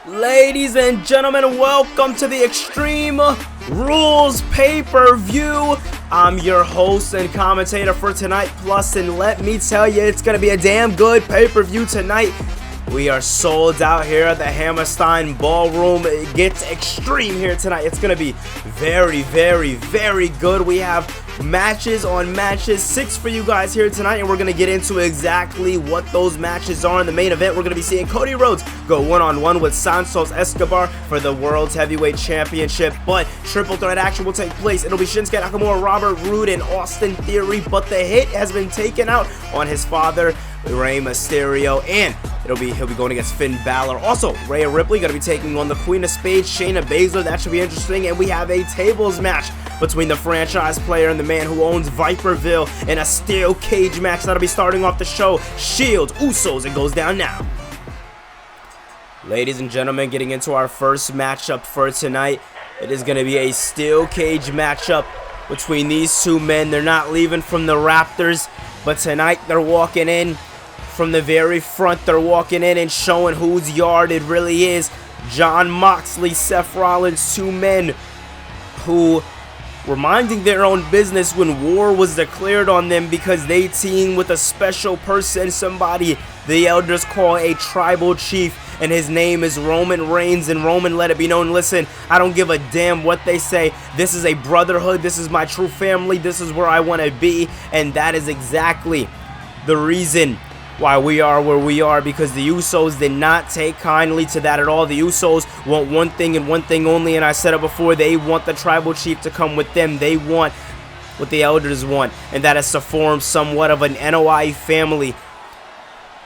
Ladies and gentlemen, welcome to the Extreme Rules pay-per-view. I'm your host and commentator for Tonight Plus, and let me tell you, it's going to be a damn good pay-per-view tonight. We are sold out here at the Hammerstein Ballroom. It gets extreme here tonight. It's going to be very, very, very good. We have matches on matches, 6 for you guys here tonight, and we're going to get into exactly what those matches are. In the main event, we're going to be seeing Cody Rhodes go one-on-one with Santos Escobar for the World's Heavyweight Championship, but triple threat action will take place. It'll be Shinsuke, Nakamura, Robert Roode, and Austin Theory, but the hit has been taken out on his father, Rey Mysterio, and he'll be going against Finn Balor. Also, Rhea Ripley going to be taking on the Queen of Spades, Shayna Baszler. That should be interesting. And we have a tables match between the franchise player and the man who owns Viperville in a steel cage match that'll be starting off the show. Shield, Usos, it goes down now. Ladies and gentlemen, getting into our first matchup for tonight. It is going to be a steel cage matchup between these two men. They're not leaving from the Raptors, but tonight they're walking in from the very front. They're walking in and showing whose yard it really is. John Moxley, Seth Rollins, two men who were minding their own business when war was declared on them because they teamed with a special person, somebody the elders call a tribal chief, and his name is Roman Reigns. And Roman let it be known, listen, I don't give a damn what they say. This is a brotherhood. This is my true family. This is where I want to be. And that is exactly the reason why we are where we are, because the Usos did not take kindly to that at all. The Usos want one thing and one thing only, and I said it before, they want the tribal chief to come with them. They want what the elders want, and that is to form somewhat of an NOI family.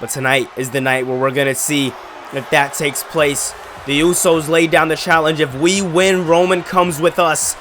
But tonight is the night where we're going to see if that takes place. The Usos laid down the challenge. If we win, Roman comes with us.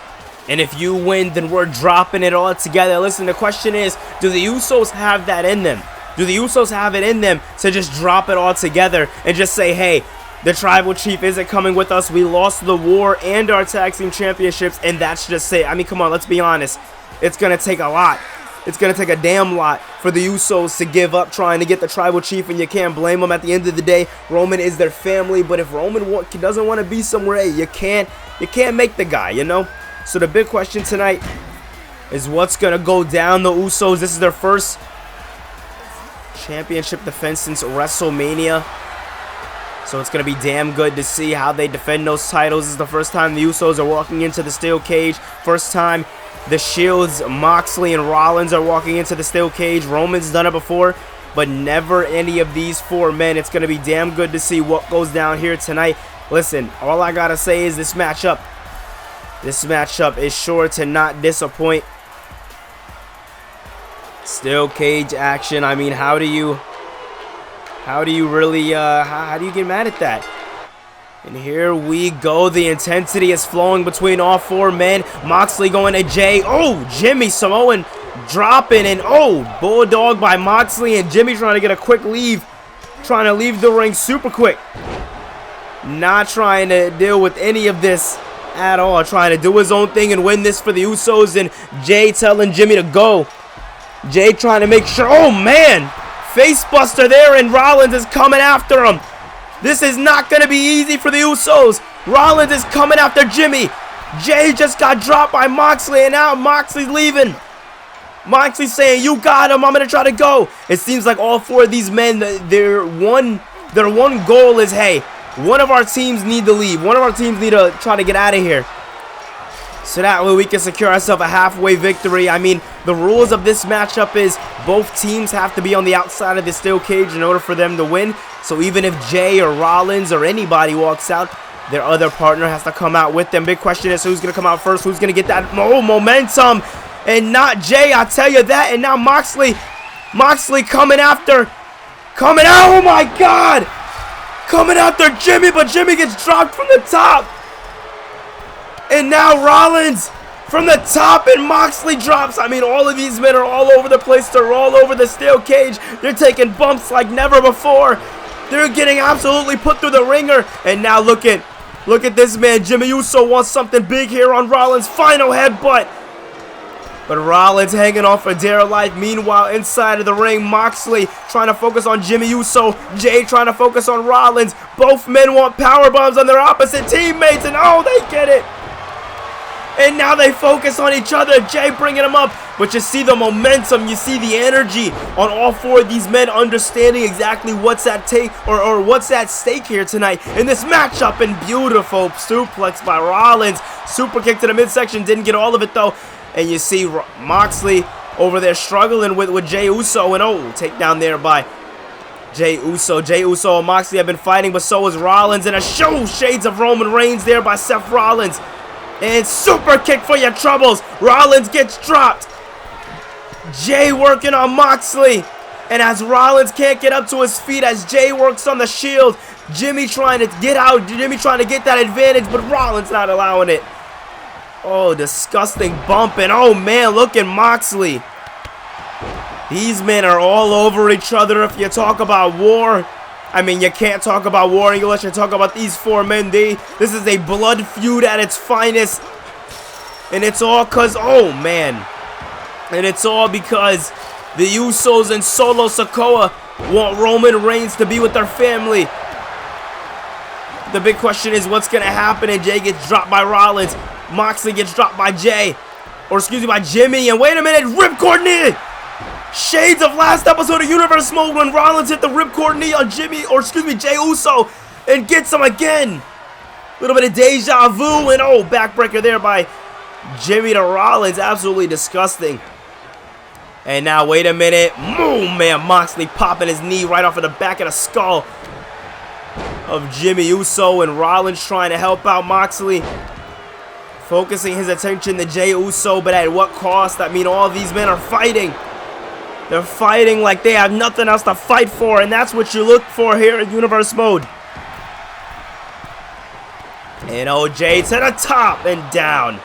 And if you win, then we're dropping it all together. Listen, the question is, do the Usos have that in them? Do the Usos have it in them to just drop it all together and just say, hey, the tribal chief isn't coming with us. We lost the war and our tag team championships, and that's just it. I mean, come on, let's be honest. It's going to take a lot. It's going to take a damn lot for the Usos to give up trying to get the tribal chief, and you can't blame them. At the end of the day, Roman is their family, but if Roman doesn't want to be somewhere, hey, you can't make the guy, you know? So the big question tonight is what's going to go down. The Usos, this is their first championship defense since WrestleMania, so it's going to be damn good to see how they defend those titles. This is the first time the Usos are walking into the steel cage. First time the Shields, Moxley and Rollins are walking into the steel cage. Roman's done it before, but never any of these four men. It's going to be damn good to see what goes down here tonight. Listen, all I gotta say is this matchup is sure to not disappoint. Steel cage action. I mean, how do you really how do you get mad at that? And here we go. The intensity is flowing between all four men. Moxley going to Jay. Oh, Jimmy Samoan dropping, and oh, bulldog by Moxley, and Jimmy trying to get a quick leave, trying to leave the ring super quick. Not trying to deal with any of this at all. Trying to do his own thing and win this for the Usos, and Jay telling Jimmy to go. Jay trying to make sure. Oh, man. Face buster there, and Rollins is coming after him. This is not going to be easy for the Usos. Rollins is coming after Jimmy. Jay just got dropped by Moxley, and now Moxley's leaving. Moxley's saying, you got him. I'm going to try to go. It seems like all four of these men, their one goal is, hey, one of our teams need to leave. One of our teams need to try to get out of here, so that way we can secure ourselves a halfway victory. I mean, the rules of this matchup is both teams have to be on the outside of the steel cage in order for them to win. So even if Jay or Rollins or anybody walks out, their other partner has to come out with them. Big question is who's going to come out first? Who's going to get that momentum? And not Jay, I tell you that. And now Moxley coming after. Oh my God. Coming after Jimmy, but Jimmy gets dropped from the top. And now Rollins from the top, and Moxley drops. I mean, all of these men are all over the place. They're all over the steel cage. They're taking bumps like never before. They're getting absolutely put through the ringer. And now look at this man. Jimmy Uso wants something big here on Rollins. Final headbutt. But Rollins hanging on for dear life. Meanwhile, inside of the ring, Moxley trying to focus on Jimmy Uso. Jay trying to focus on Rollins. Both men want power bombs on their opposite teammates, and oh, they get it. And now they focus on each other. Jay bringing them up. But you see the momentum. You see the energy on all four of these men understanding exactly what's at what's at stake here tonight in this matchup. And beautiful suplex by Rollins. Super kick to the midsection. Didn't get all of it, though. And you see Moxley over there struggling with Jay Uso. And oh, takedown there by Jay Uso. Jay Uso and Moxley have been fighting, but so is Rollins. And a shades of Roman Reigns there by Seth Rollins. And super kick for your troubles. Rollins gets dropped. Jay working on Moxley. And as Rollins can't get up to his feet, as Jay works on the Shield, Jimmy trying to get out. Jimmy trying to get that advantage, but Rollins not allowing it. Oh, disgusting bump. And oh man, look at Moxley. These men are all over each other. If you talk about war, I mean, you can't talk about war unless you talk about these four men. This is a blood feud at its finest. And it's all because, oh man. And it's all because the Usos and Solo Sikoa want Roman Reigns to be with their family. The big question is what's going to happen, and Jay gets dropped by Rollins. Moxley gets dropped by Jay. Or excuse me, by Jimmy. And wait a minute, ripcord knee! Shades of last episode of Universe Mode when Rollins hit the ripcord knee on Jay Uso and gets him again. A little bit of deja vu, and oh, backbreaker there by Jimmy to Rollins. Absolutely disgusting. And now, wait a minute. Oh, man, Moxley popping his knee right off of the back of the skull of Jimmy Uso, and Rollins trying to help out Moxley. Focusing his attention to Jay Uso, but at what cost? I mean, all these men are fighting. They're fighting like they have nothing else to fight for, and that's what you look for here in Universe Mode. And OJ to the top and down.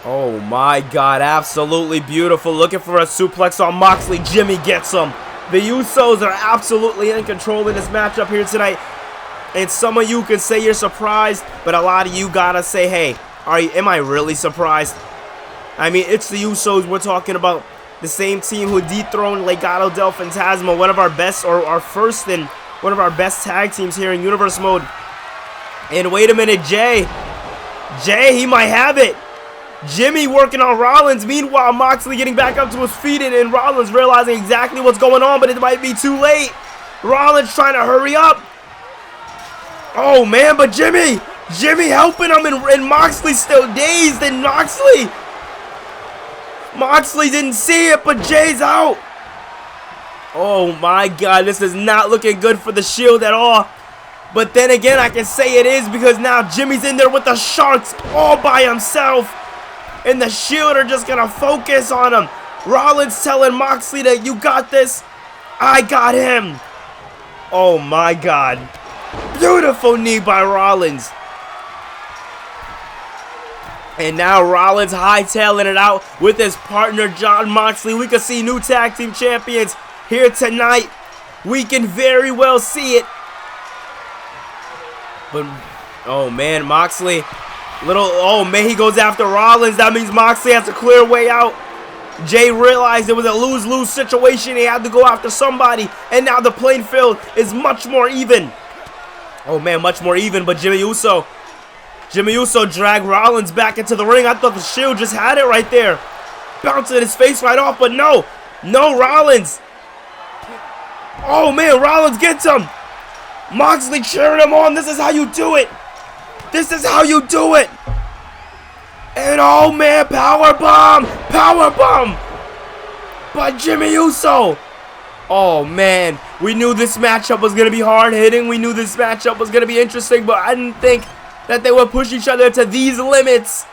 Oh my God, absolutely beautiful. Looking for a suplex on Moxley. Jimmy gets him. The Usos are absolutely in control in this matchup here tonight. And some of you can say you're surprised, but a lot of you gotta say, hey, am I really surprised? I mean, it's the Usos we're talking about. The same team who dethroned Legado del Fantasma, one of our best, or our first and one of our best tag teams here in Universe Mode. And wait a minute, Jay, he might have it. Jimmy working on Rollins. Meanwhile, Moxley getting back up to his feet, and Rollins realizing exactly what's going on, but it might be too late. Rollins trying to hurry up. Oh man, but Jimmy helping him, and Moxley still dazed, and Moxley didn't see it, but Jay's out. Oh my God, this is not looking good for the Shield at all. But then again, I can say it is, because now Jimmy's in there with the Sharks all by himself. And the Shield are just going to focus on him. Rollins telling Moxley that you got this. I got him. Oh my God. Beautiful knee by Rollins. And now Rollins hightailing it out with his partner Jon Moxley. We could see new tag team champions here tonight. We can very well see it. But, oh man, Moxley, oh man, he goes after Rollins. That means Moxley has a clear way out. Jay realized it was a lose-lose situation. He had to go after somebody. And now the playing field is much more even. Oh man, much more even, but Jimmy Uso dragged Rollins back into the ring. I thought the Shield just had it right there. Bouncing his face right off, but no, Rollins. Oh man, Rollins gets him. Moxley cheering him on. This is how you do it. This is how you do it. And oh man, power bomb by Jimmy Uso. Oh man, we knew this matchup was going to be hard hitting. We knew this matchup was going to be interesting, but I didn't think that they would push each other to these limits.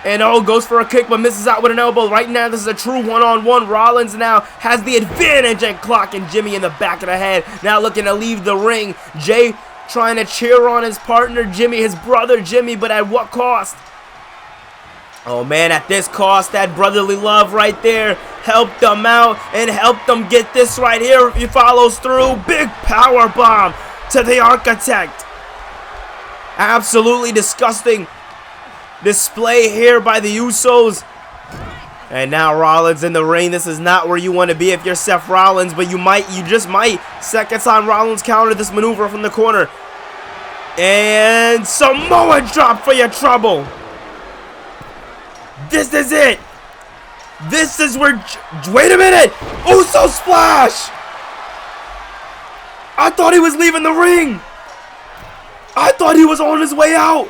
And oh, goes for a kick but misses out with an elbow. Right now, this is a true one-on-one. Rollins now has the advantage and clocking Jimmy in the back of the head. Now looking to leave the ring. Jay trying to cheer on his partner Jimmy, his brother Jimmy, but at what cost? Oh man, at this cost, that brotherly love right there helped them out and helped them get this right here. If he follows through, big power bomb to the Architect. Absolutely disgusting. display here by the Usos. And now Rollins in the ring. This is not where you want to be if you're Seth Rollins, but you just might. Second time Rollins countered this maneuver from the corner. And Samoa drop for your trouble. This is it. This is where... Wait a minute. Uso splash. I thought he was leaving the ring. I thought he was on his way out.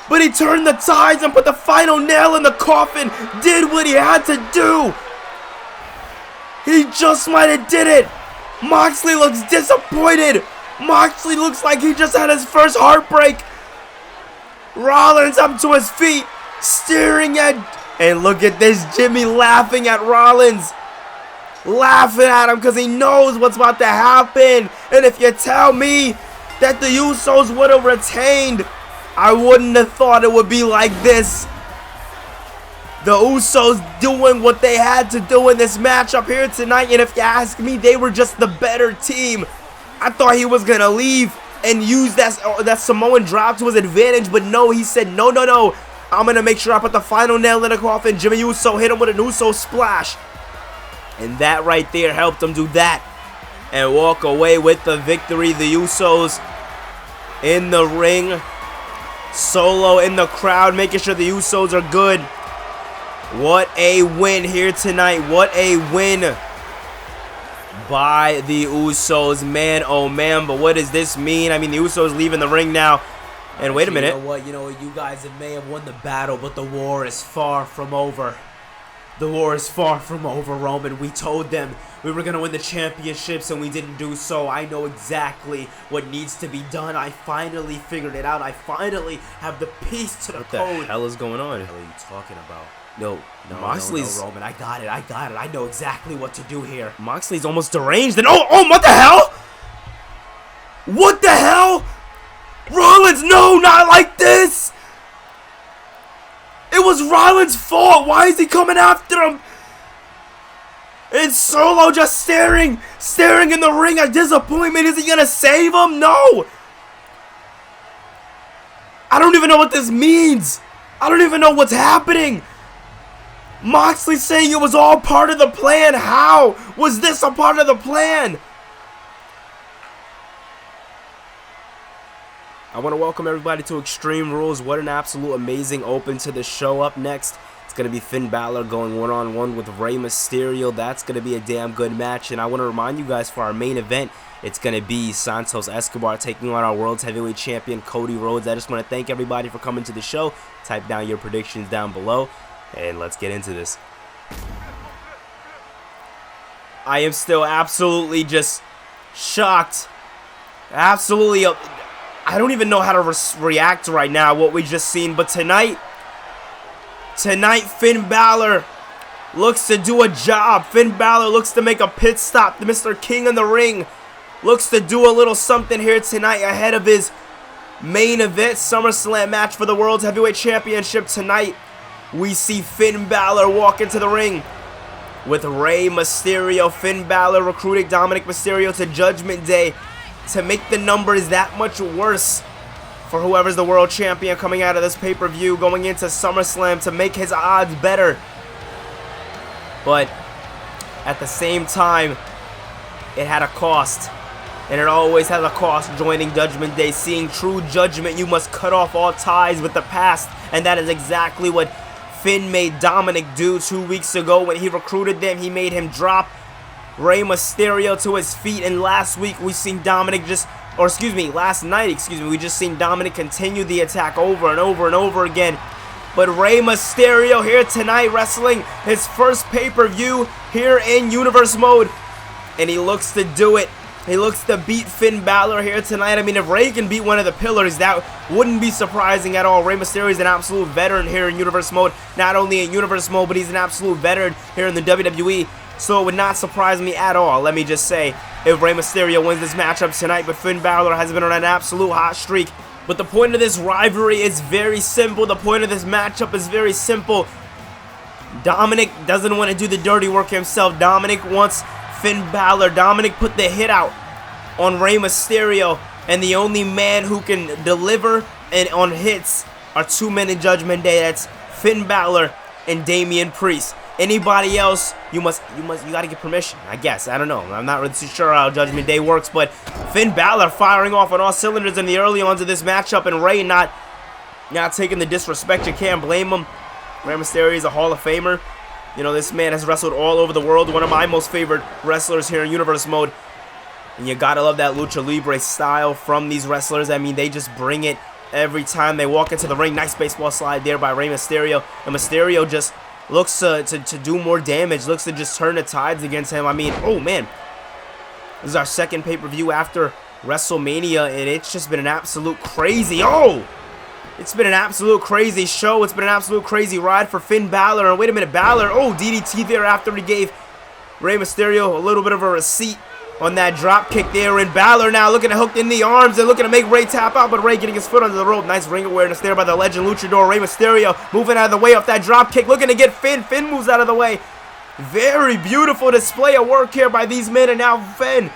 But he turned the tides and put the final nail in the coffin. Did what he had to do. He just might have did it. Moxley looks disappointed. Moxley looks like he just had his first heartbreak. Rollins up to his feet, staring at... And look at this, Jimmy laughing at Rollins. Laughing at him because he knows what's about to happen. And if you tell me that the Usos would have retained, I wouldn't have thought it would be like this. The Usos doing what they had to do in this matchup here tonight. And if you ask me, they were just the better team. I thought he was going to leave and use that Samoan drop to his advantage. But no, he said, no, no, no. I'm going to make sure I put the final nail in the coffin. Jimmy Uso hit him with an Uso splash. And that right there helped him do that. And walk away with the victory. The Usos in the ring. Solo in the crowd, making sure the Usos are good. What a win here tonight. What a win by the Usos. Man, oh man, but what does this mean? I mean, the Usos leaving the ring now. And wait a minute. You know what? You guys may have won the battle, but the war is far from over. The war is far from over, Roman. We told them we were going to win the championships, and we didn't do so. I know exactly what needs to be done. I finally figured it out. I finally have the piece to the code. What the hell is going on? What the hell are you talking about? No, Moxley's... No, Roman. I got it. I know exactly what to do here. Moxley's almost deranged. And oh, what the hell? What the hell? Rollins, no, not like this. It was Rollins' fault. Why is he coming after him? And Solo just staring in the ring at disappointment. Is he going to save him? No. I don't even know what this means. I don't even know what's happening. Moxley saying it was all part of the plan. How was this a part of the plan? I want to welcome everybody to Extreme Rules. What an absolute amazing open to the show. Up next, it's going to be Finn Balor going one-on-one with Rey Mysterio. That's going to be a damn good match. And I want to remind you guys, for our main event, it's going to be Santos Escobar taking on our World's Heavyweight Champion, Cody Rhodes. I just want to thank everybody for coming to the show. Type down your predictions down below, and let's get into this. I am still absolutely just shocked. Absolutely... I don't even know how to react right now, what we just seen. But tonight, Finn Balor looks to do a job. Finn Balor looks to make a pit stop. Mr. King in the ring looks to do a little something here tonight ahead of his main event SummerSlam match for the World's Heavyweight Championship. Tonight, we see Finn Balor walk into the ring with Rey Mysterio. Finn Balor recruiting Dominic Mysterio to Judgment Day to make the numbers that much worse for whoever's the world champion coming out of this pay-per-view, going into SummerSlam, to make his odds better. But at the same time, it had a cost. And it always has a cost joining Judgment Day. Seeing true judgment, you must cut off all ties with the past. And that is exactly what Finn made Dominic do 2 weeks ago when he recruited them. He made him drop Rey Mysterio to his feet, and last week we seen Dominic last night, we just seen Dominic continue the attack over and over and over again. But Rey Mysterio here tonight, wrestling his first pay-per-view here in Universe Mode, and he looks to do it. He looks to beat Finn Balor here tonight. I mean, if Rey can beat one of the pillars, that wouldn't be surprising at all. Rey Mysterio is an absolute veteran here in Universe Mode. Not only in Universe Mode, but he's an absolute veteran here in the WWE. So it would not surprise me at all, let me just say, if Rey Mysterio wins this matchup tonight. But Finn Balor has been on an absolute hot streak. But the point of this rivalry is very simple. The point of this matchup is very simple. Dominic doesn't want to do the dirty work himself. Dominic wants Finn Balor. Dominic put the hit out on Rey Mysterio. And the only man who can deliver and on hits are two men in Judgment Day. That's Finn Balor and Damian Priest. Anybody else, you gotta get permission, I guess. I don't know. I'm not really too sure how Judgment Day works, but Finn Balor firing off on all cylinders in the early ons of this matchup, and Rey not taking the disrespect. You can't blame him. Rey Mysterio is a Hall of Famer. You know, this man has wrestled all over the world. One of my most favorite wrestlers here in Universe Mode. And you gotta love that Lucha Libre style from these wrestlers. I mean, they just bring it every time they walk into the ring. Nice baseball slide there by Rey Mysterio. And Mysterio just looks to do more damage. Looks to just turn the tides against him. I mean, oh man. This is our second pay-per-view after WrestleMania. And it's just been an absolute crazy... Oh! It's been an absolute crazy show. It's been an absolute crazy ride for Finn Balor. And wait a minute, Balor. Oh, DDT there after he gave Rey Mysterio a little bit of a receipt on that drop kick there. And Balor now looking to hook in the arms and looking to make Rey tap out. But Rey getting his foot under the rope. Nice ring awareness there by the legend luchador Rey Mysterio. Moving out of the way off that drop kick. Looking to get Finn. Finn moves out of the way. Very beautiful display of work here by these men. And now Finn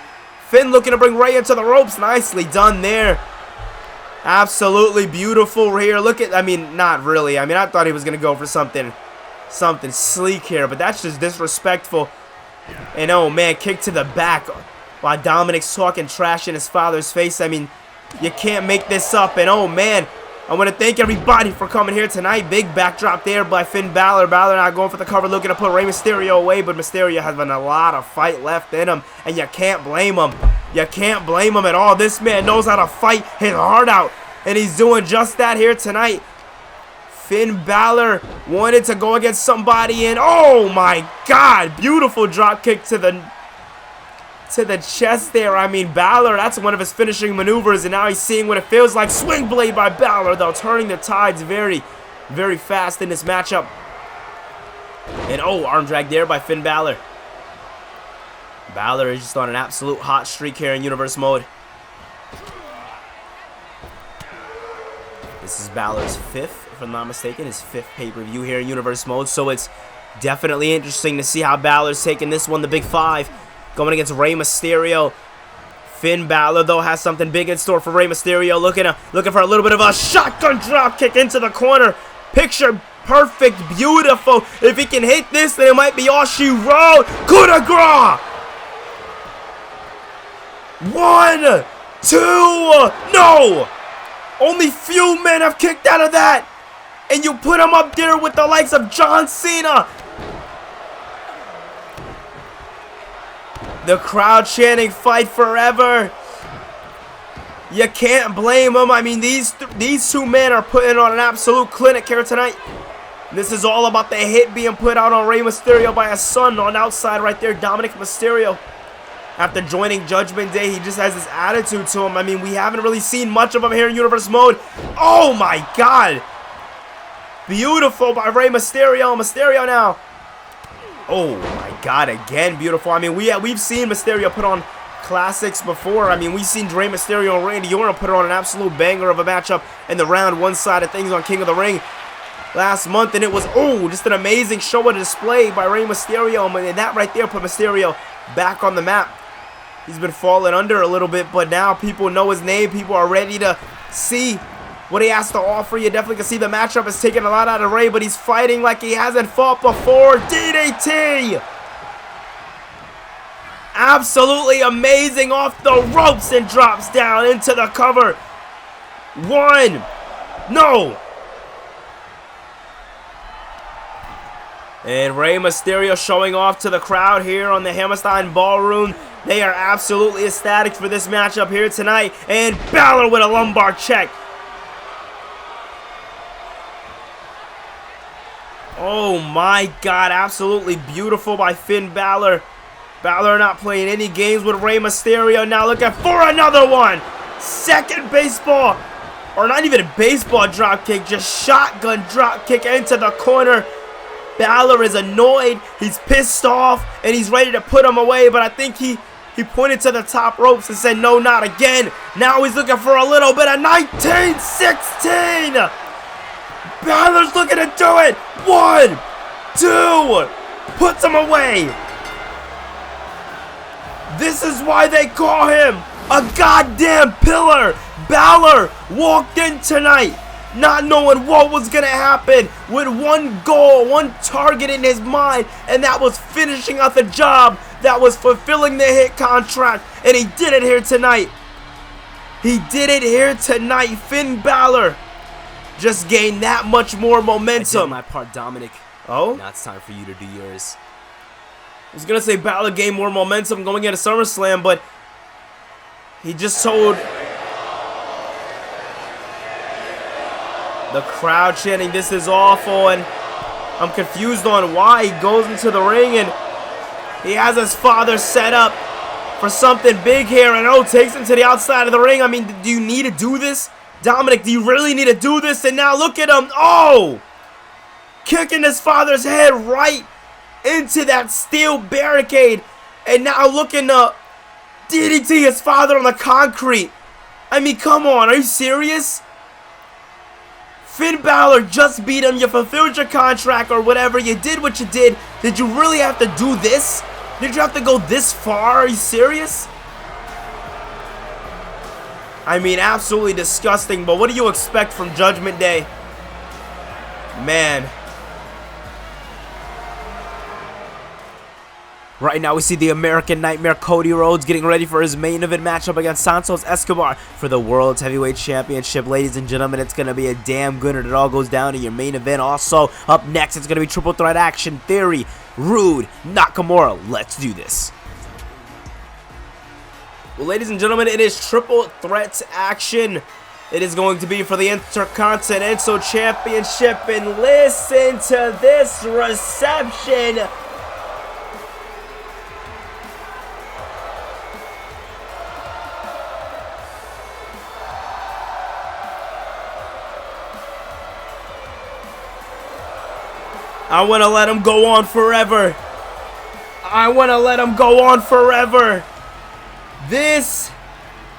looking to bring Rey into the ropes. Nicely done there. Absolutely beautiful here. Look at, I mean, not really. I mean, I thought he was going to go for something sleek here, but that's just disrespectful. And oh man, kick to the back while Dominic's talking trash in his father's face. I mean, you can't make this up. And oh man, I want to thank everybody for coming here tonight. Big backdrop there by Finn Balor. Balor not going for the cover, looking to put Rey Mysterio away, but Mysterio has been a lot of fight left in him, and you can't blame him. You can't blame him at all. This man knows how to fight his heart out, and he's doing just that here tonight. Finn Balor wanted to go against somebody, and oh my God, beautiful drop kick to the chest there. I mean, Balor, that's one of his finishing maneuvers, and now he's seeing what it feels like. Swing blade by Balor, though, turning the tides very, very fast in this matchup. And oh, arm drag there by Finn Balor. Balor is just on an absolute hot streak here in Universe Mode. This is Balor's fifth, if I'm not mistaken, his fifth pay-per-view here in Universe Mode, so it's definitely interesting to see how Balor's taking this one, the Big Five, going against Rey Mysterio. Finn Balor, though, has something big in store for Rey Mysterio, looking for a little bit of a shotgun drop kick into the corner. Picture perfect, beautiful. If he can hit this, then it might be all she wrote. Coup de grace! 1, 2, no! Only few men have kicked out of that. And you put him up there with the likes of John Cena. The crowd chanting "Fight Forever." You can't blame them. I mean, these two men are putting on an absolute clinic here tonight. This is all about the hit being put out on Rey Mysterio by his son on outside right there, Dominic Mysterio. After joining Judgment Day, he just has this attitude to him. I mean, we haven't really seen much of him here in Universe Mode. Oh my God. Beautiful by Rey Mysterio. Mysterio now. Oh my God, again beautiful. I mean, we've seen Mysterio put on classics before. I mean, we've seen Rey Mysterio and Randy Orton put on an absolute banger of a matchup in the round one side of things on King of the Ring last month, and it was, oh, just an amazing show and display by Rey Mysterio, and that right there put Mysterio back on the map. He's been falling under a little bit, but now people know his name. People are ready to see what he has to offer. You definitely can see the matchup is taking a lot out of Rey, but he's fighting like he hasn't fought before. DDT! Absolutely amazing off the ropes and drops down into the cover. 1. No! And Rey Mysterio showing off to the crowd here on the Hammerstein Ballroom. They are absolutely ecstatic for this matchup here tonight. And Balor with a lumbar check. Oh my God, absolutely beautiful by Finn Balor. Balor not playing any games with Rey Mysterio. Now looking for another one. Second baseball, or not even a baseball drop kick, just shotgun drop kick into the corner. Balor is annoyed, he's pissed off, and he's ready to put him away, but I think he pointed to the top ropes and said, no, not again. Now he's looking for a little bit of 1916. Balor's looking to do it. 1, 2, puts him away. This is why they call him a goddamn pillar. Balor walked in tonight not knowing what was going to happen, with one goal, one target in his mind, and that was finishing out the job, that was fulfilling the hit contract, and he did it here tonight. He did it here tonight. Finn Balor just gained that much more momentum. I did my part, Dominic. Oh? Now it's time for you to do yours. I was going to say Balor gained more momentum going into SummerSlam, but he just told the crowd chanting, "This is awful," and I'm confused on why he goes into the ring and he has his father set up for something big here, and takes him to the outside of the ring. I mean, do you need to do this? Dominic, do you really need to do this? And now look at him. Oh! Kicking his father's head right into that steel barricade. And now looking to DDT his father on the concrete. I mean, come on. Are you serious? Finn Balor just beat him. You fulfilled your contract or whatever. You did what you did. Did you really have to do this? Did you have to go this far? Are you serious? I mean, absolutely disgusting, but what do you expect from Judgment Day? Man. Right now we see the American Nightmare Cody Rhodes getting ready for his main event matchup against Santos Escobar for the World's Heavyweight Championship. Ladies and gentlemen, it's going to be a damn good, and it all goes down to your main event. Also, up next, it's going to be triple threat action. Theory, Roode, Nakamura. Let's do this. Well, ladies and gentlemen, it is triple threat action. It is going to be for the Intercontinental Championship, and listen to this reception. I want to let him go on forever. I want to let him go on forever. This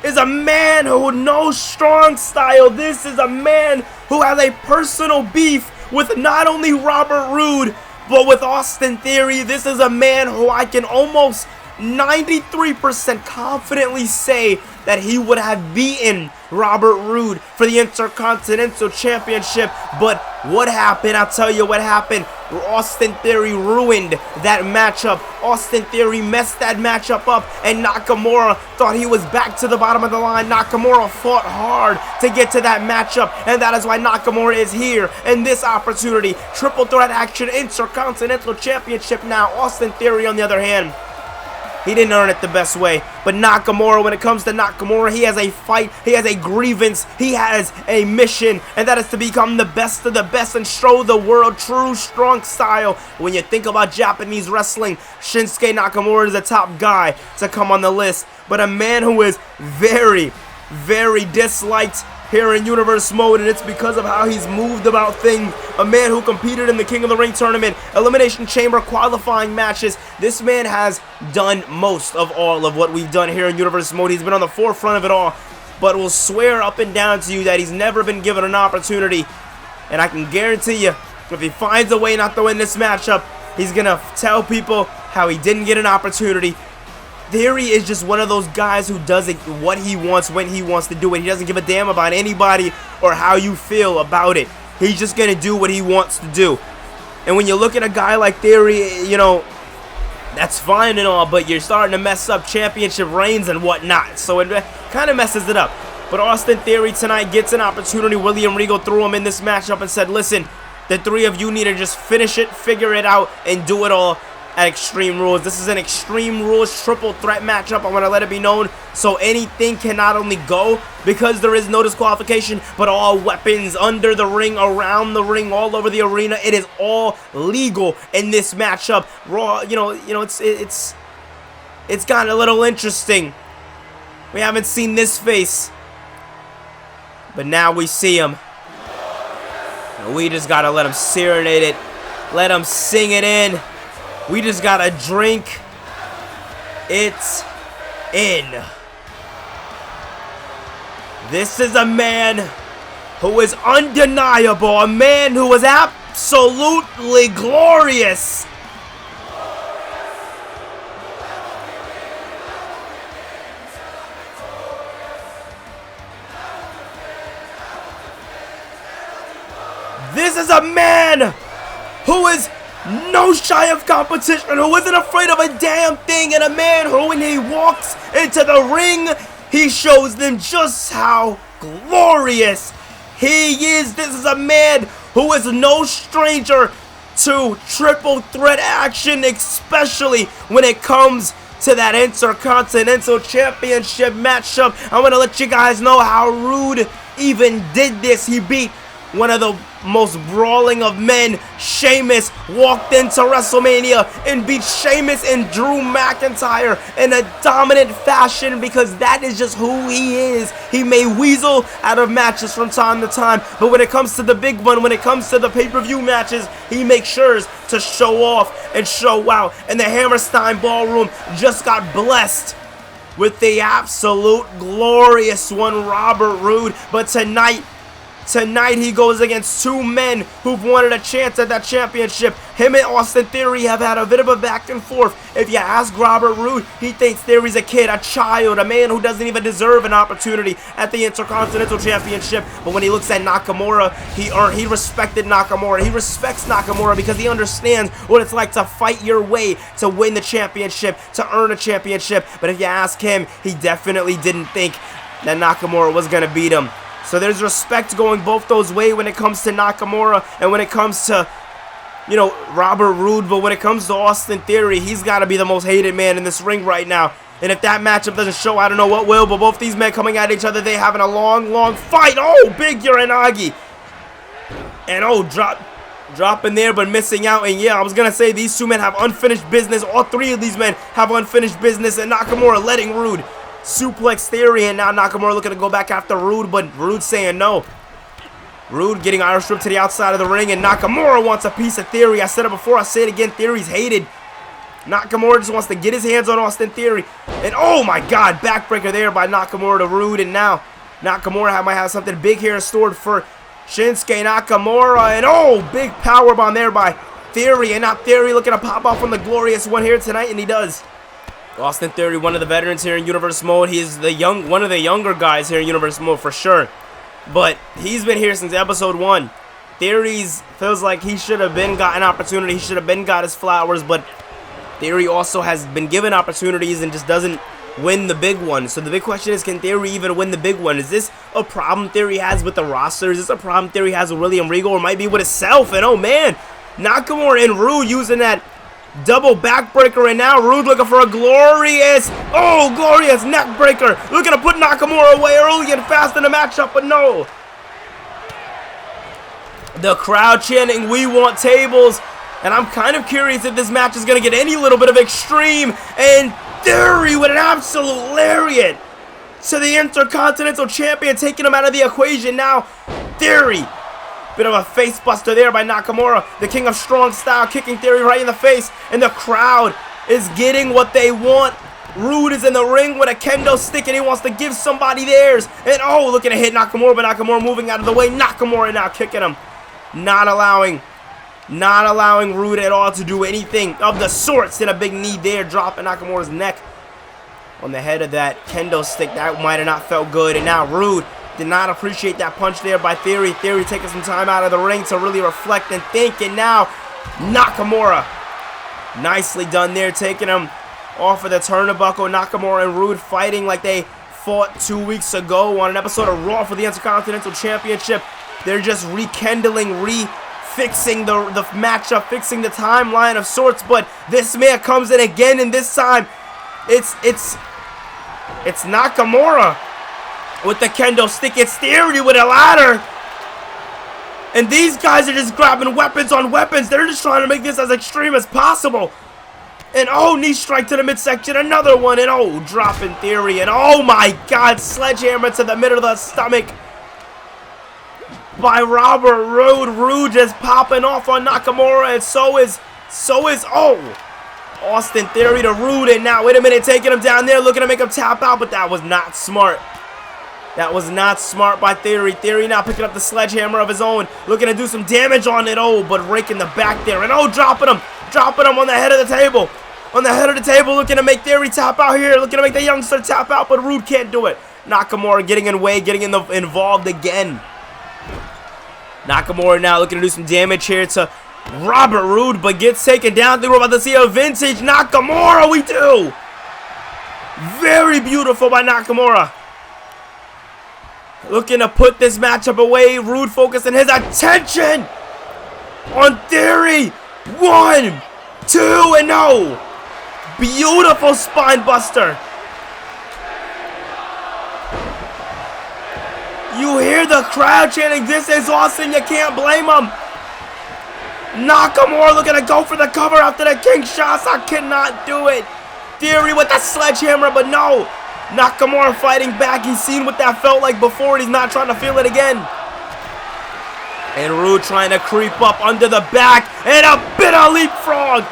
is a man who knows strong style. This is a man who has a personal beef with not only Robert Roode, but with Austin Theory. This is a man who I can almost 93% confidently say that he would have beaten Robert Roode for the Intercontinental Championship. But what happened? I'll tell you what happened. Austin Theory ruined that matchup. Austin Theory messed that matchup up, and Nakamura thought he was back to the bottom of the line. Nakamura fought hard to get to that matchup, and that is why Nakamura is here in this opportunity. Triple threat action, Intercontinental Championship now. Austin Theory, on the other hand, he didn't earn it the best way. But Nakamura, when it comes to Nakamura, he has a fight, he has a grievance, he has a mission, and that is to become the best of the best and show the world true strong style. When you think about Japanese wrestling, Shinsuke Nakamura is the top guy to come on the list. But a man who is very, very disliked here in Universe Mode, and it's because of how he's moved about things. A man who competed in the King of the Ring tournament, Elimination Chamber qualifying matches. This man has done most of all of what we've done here in Universe Mode. He's been on the forefront of it all, but will swear up and down to you that he's never been given an opportunity. And I can guarantee you, if he finds a way not to win this matchup, he's gonna tell people how he didn't get an opportunity. Theory is just one of those guys who does it what he wants when he wants to do it. He doesn't give a damn about anybody or how you feel about it. He's just going to do what he wants to do. And when you look at a guy like Theory, you know, that's fine and all, but you're starting to mess up championship reigns and whatnot. So it kind of messes it up. But Austin Theory tonight gets an opportunity. William Regal threw him in this matchup and said, listen, the three of you need to just finish it, figure it out, and do it all at Extreme Rules. This is an Extreme Rules triple threat matchup. I want to let it be known, so anything can not only go because there is no disqualification, but all weapons under the ring, around the ring, all over the arena. It is all legal in this matchup. Raw, it's gotten a little interesting. We haven't seen this face, but now we see him. And we just gotta let him serenade it, let him sing it in. We just gotta drink it in. This is a man who is undeniable, a man who is absolutely glorious. This is a man who is no shy of competition, who isn't afraid of a damn thing, and a man who, when he walks into the ring, he shows them just how glorious he is. This is a man who is no stranger to triple threat action, especially when it comes to that Intercontinental Championship matchup. I'm going to let you guys know how Roode even did this. He beat one of the most brawling of men. Sheamus walked into WrestleMania and beat Sheamus and Drew McIntyre in a dominant fashion, because that is just who he is. He may weasel out of matches from time to time, but when it comes to the big one, when it comes to the pay-per-view matches, he makes sure to show off and show out. And the Hammerstein Ballroom just got blessed with the absolute glorious one, Robert Roode. But tonight he goes against two men who've wanted a chance at that championship. Him and Austin Theory have had a bit of a back and forth. If you ask Robert Roode, he thinks Theory's a kid, a child, a man who doesn't even deserve an opportunity at the Intercontinental Championship. But when he looks at Nakamura, he respected Nakamura. He respects Nakamura because he understands what it's like to fight your way to win the championship, to earn a championship. But if you ask him, he definitely didn't think that Nakamura was going to beat him. So there's respect going both those ways when it comes to Nakamura and when it comes to, you know, Robert Roode. But when it comes to Austin Theory, he's got to be the most hated man in this ring right now. And if that matchup doesn't show, I don't know what will. But both these men coming at each other, they having a long fight. Oh, big Uranagi. And oh, dropping there but missing out. And yeah, I was going to say these two men have unfinished business. All three of these men have unfinished business. And Nakamura letting Roode suplex Theory, and now Nakamura looking to go back after Roode, but Roode saying no. Roode getting Irish whip to the outside of the ring, and Nakamura wants a piece of Theory. I said it before, I say it again, Theory's hated. Nakamura just wants to get his hands on Austin Theory. And oh my god, backbreaker there by Nakamura to Roode, and now Nakamura might have something big here stored for Shinsuke Nakamura. And oh, big powerbomb there by Theory, and now Theory looking to pop off on the glorious one here tonight, and he does. Austin Theory, one of the veterans here in Universe Mode. He's one of the younger guys here in Universe Mode for sure. But he's been here since episode 1. Theory's feels like he should have been got an opportunity. He should have been got his flowers. But Theory also has been given opportunities and just doesn't win the big one. So the big question is, can Theory even win the big one? Is this a problem Theory has with the roster? Is this a problem Theory has with William Regal, or might be with himself? And oh man, Nakamura and Roode using that double backbreaker, and now Roode looking for a glorious neck breaker. Looking to put Nakamura away early and fast in the matchup, but no. The crowd chanting, "We want tables." And I'm kind of curious if this match is going to get any little bit of extreme. And Theory with an absolute lariat to the Intercontinental Champion, taking him out of the equation. Now Theory, bit of a face buster there by Nakamura, the king of strong style, kicking Theory right in the face, and the crowd is getting what they want. Roode is in the ring with a kendo stick, and he wants to give somebody theirs. And oh, looking to hit Nakamura, but Nakamura moving out of the way. Nakamura now kicking him, not allowing Roode at all to do anything of the sorts. And a big knee there, dropping Nakamura's neck on the head of that kendo stick. That might have not felt good. And now Roode did not appreciate that punch there by Theory. Theory taking some time out of the ring to really reflect and think. And now Nakamura, nicely done there, taking him off of the turnbuckle. Nakamura and Roode fighting like they fought 2 weeks ago on an episode of Raw for the Intercontinental Championship. They're just rekindling, fixing the matchup, fixing the timeline of sorts. But this man comes in again, and this time it's Nakamura with the kendo stick. It's Theory with a ladder. And these guys are just grabbing weapons on weapons. They're just trying to make this as extreme as possible. And oh, knee strike to the midsection. Another one. And oh, dropping Theory. And oh my god, sledgehammer to the middle of the stomach by Robert Roode. Roode just popping off on Nakamura. And so is Austin Theory to Roode. And now, wait a minute, taking him down there, looking to make him tap out. But that was not smart. That was not smart by Theory. Theory now picking up the sledgehammer of his own, looking to do some damage on it. Oh, but raking the back there. And oh, dropping him on the head of the table. On the head of the table, looking to make Theory tap out here. Looking to make the youngster tap out, but Roode can't do it. Nakamura getting in the way, getting involved again. Nakamura now looking to do some damage here to Robert Roode, but gets taken down. I think we're about to see a vintage Nakamura. We do. Very beautiful by Nakamura. Looking to put this matchup away. Roode focusing his attention on Theory. 1, 2, and no. Beautiful spine buster. You hear the crowd chanting, "This is awesome." You can't blame them. Nakamura looking to go for the cover after the king shots. I cannot do it. Theory with the sledgehammer, but no. Nakamura fighting back. He's seen what that felt like before, and he's not trying to feel it again. And Roode trying to creep up under the back, and a bit of leapfrog.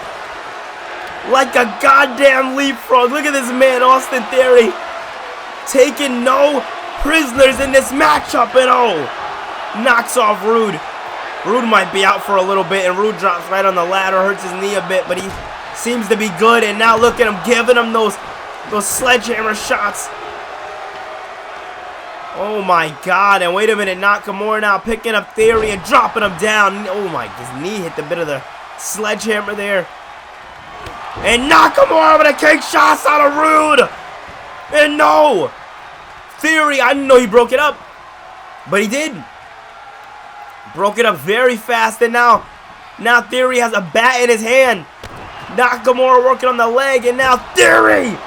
Like a goddamn leapfrog. Look at this man, Austin Theory, taking no prisoners in this matchup, and oh, knocks off Roode. Roode might be out for a little bit, and Roode drops right on the ladder, hurts his knee a bit, but he seems to be good. And now look at him giving him those sledgehammer shots. Oh my God! And wait a minute, Nakamura now picking up Theory and dropping him down. Oh my, his knee hit the bit of the sledgehammer there. And Nakamura with a kick shots out of Roode. And no, Theory, I didn't know he broke it up, but he did. Broke it up very fast, and now Theory has a bat in his hand. Nakamura working on the leg, and now Theory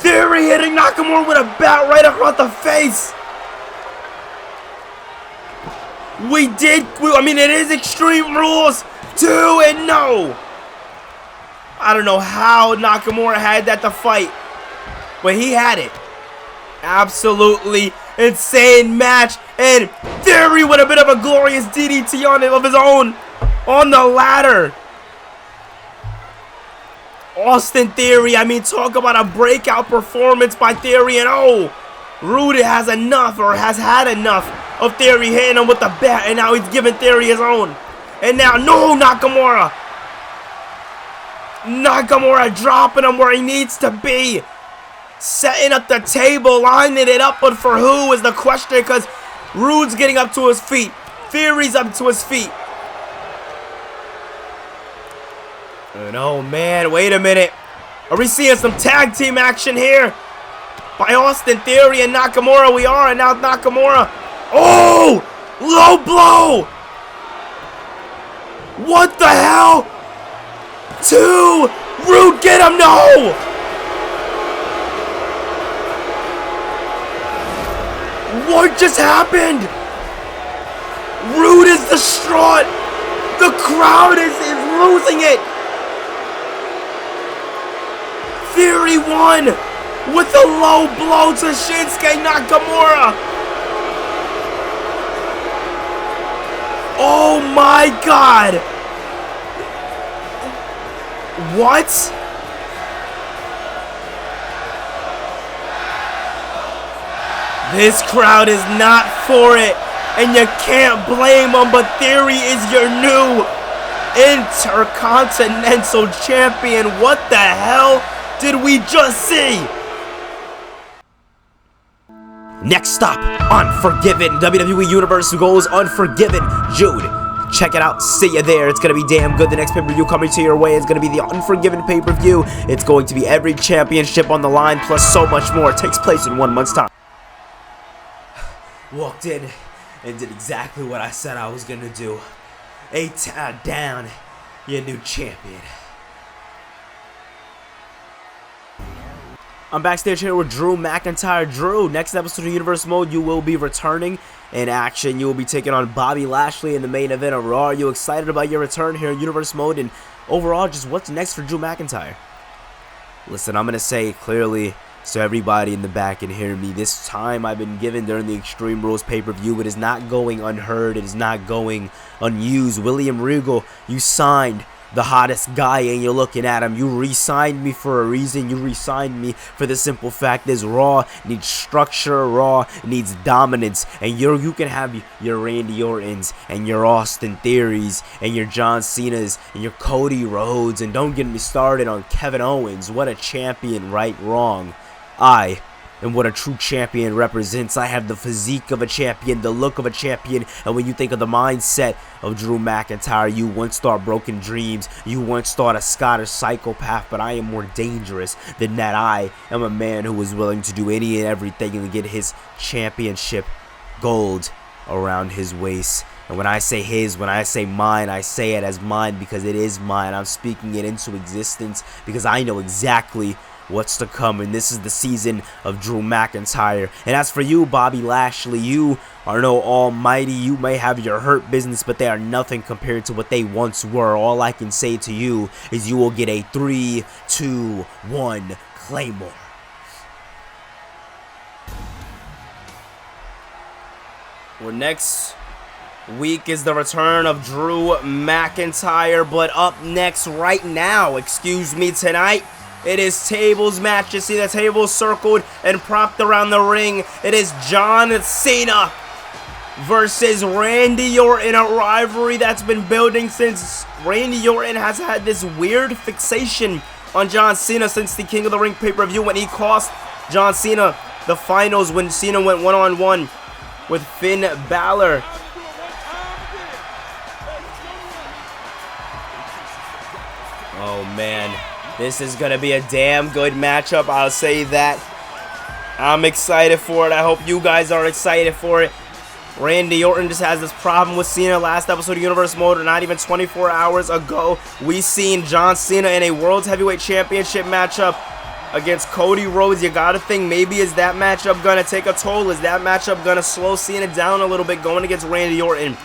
hitting Nakamura with a bat right across the face. I mean, it is Extreme Rules 2, and no. I don't know how Nakamura had that to fight, but he had it. Absolutely insane match, and Theory with a bit of a glorious DDT on him of his own on the ladder. Austin Theory, I mean, talk about a breakout performance by Theory, and oh, Roode has enough, or has had enough of Theory hitting him with the bat, and now he's giving Theory his own. And now, no, Nakamura dropping him where he needs to be. Setting up the table, lining it up, but for who is the question, because Roode's getting up to his feet. Theory's up to his feet. And oh man, wait a minute. Are we seeing some tag team action here? By Austin Theory and Nakamura we are, and now Nakamura. Oh! Low blow! What the hell? 2! Roode, get him! No! What just happened? Roode is distraught. The crowd is losing it. Theory won with a low blow to Shinsuke Nakamura. Oh my God. What? This crowd is not for it, and you can't blame them, but Theory is your new Intercontinental Champion. What the hell did we just see? Next stop, Unforgiven. WWE Universe goes Unforgiven. Jude, check it out. See you there. It's going to be damn good. The next pay-per-view coming to your way is going to be the Unforgiven pay-per-view. It's going to be every championship on the line, plus so much more. It takes place in 1 month's time. Walked in and did exactly what I said I was going to do. A-Town down, your new champion. I'm backstage here with Drew McIntyre. Drew, next episode of Universe Mode, you will be returning in action. You will be taking on Bobby Lashley in the main event of Raw. Are you excited about your return here in Universe Mode? And overall, just what's next for Drew McIntyre? Listen, I'm going to say clearly so everybody in the back can hear me. This time I've been given during the Extreme Rules pay-per-view, it is not going unheard. It is not going unused. William Regal, you signed the hottest guy, and you're looking at him. You re-signed me for a reason. You re-signed me for the simple fact is Raw needs structure. Raw needs dominance, and you can have your Randy Ortons and your Austin Theories and your John Cena's and your Cody Rhodes, and don't get me started on Kevin Owens. What a champion, right? Wrong. I and what a true champion represents. I have the physique of a champion, the look of a champion, and when you think of the mindset of Drew McIntyre, you once thought broken dreams, you once thought a Scottish psychopath, but I am more dangerous than that. I am a man who is willing to do any and everything to get his championship gold around his waist. And when I say his, when I say mine, I say it as mine because it is mine. I'm speaking it into existence because I know exactly what's to come, and this is the season of Drew McIntyre. And as for you, Bobby Lashley, you are no almighty. You may have your hurt business, but they are nothing compared to what they once were. All I can say to you is you will get a 3, 2, 1 Claymore. Well, next week is the return of Drew McIntyre, but up next right now, tonight, it is tables match. You see the tables circled and propped around the ring. It is John Cena versus Randy Orton, a rivalry that's been building since Randy Orton has had this weird fixation on John Cena since the King of the Ring pay-per-view when he cost John Cena the finals when Cena went one-on-one with Finn Balor. Oh man, this is going to be a damn good matchup, I'll say that. I'm excited for it. I hope you guys are excited for it. Randy Orton just has this problem with Cena. Last episode of Universe Mode, not even 24 hours ago, we seen John Cena in a World Heavyweight Championship matchup against Cody Rhodes. You gotta think, maybe is that matchup gonna take a toll? Is that matchup gonna slow Cena down a little bit going against Randy Orton?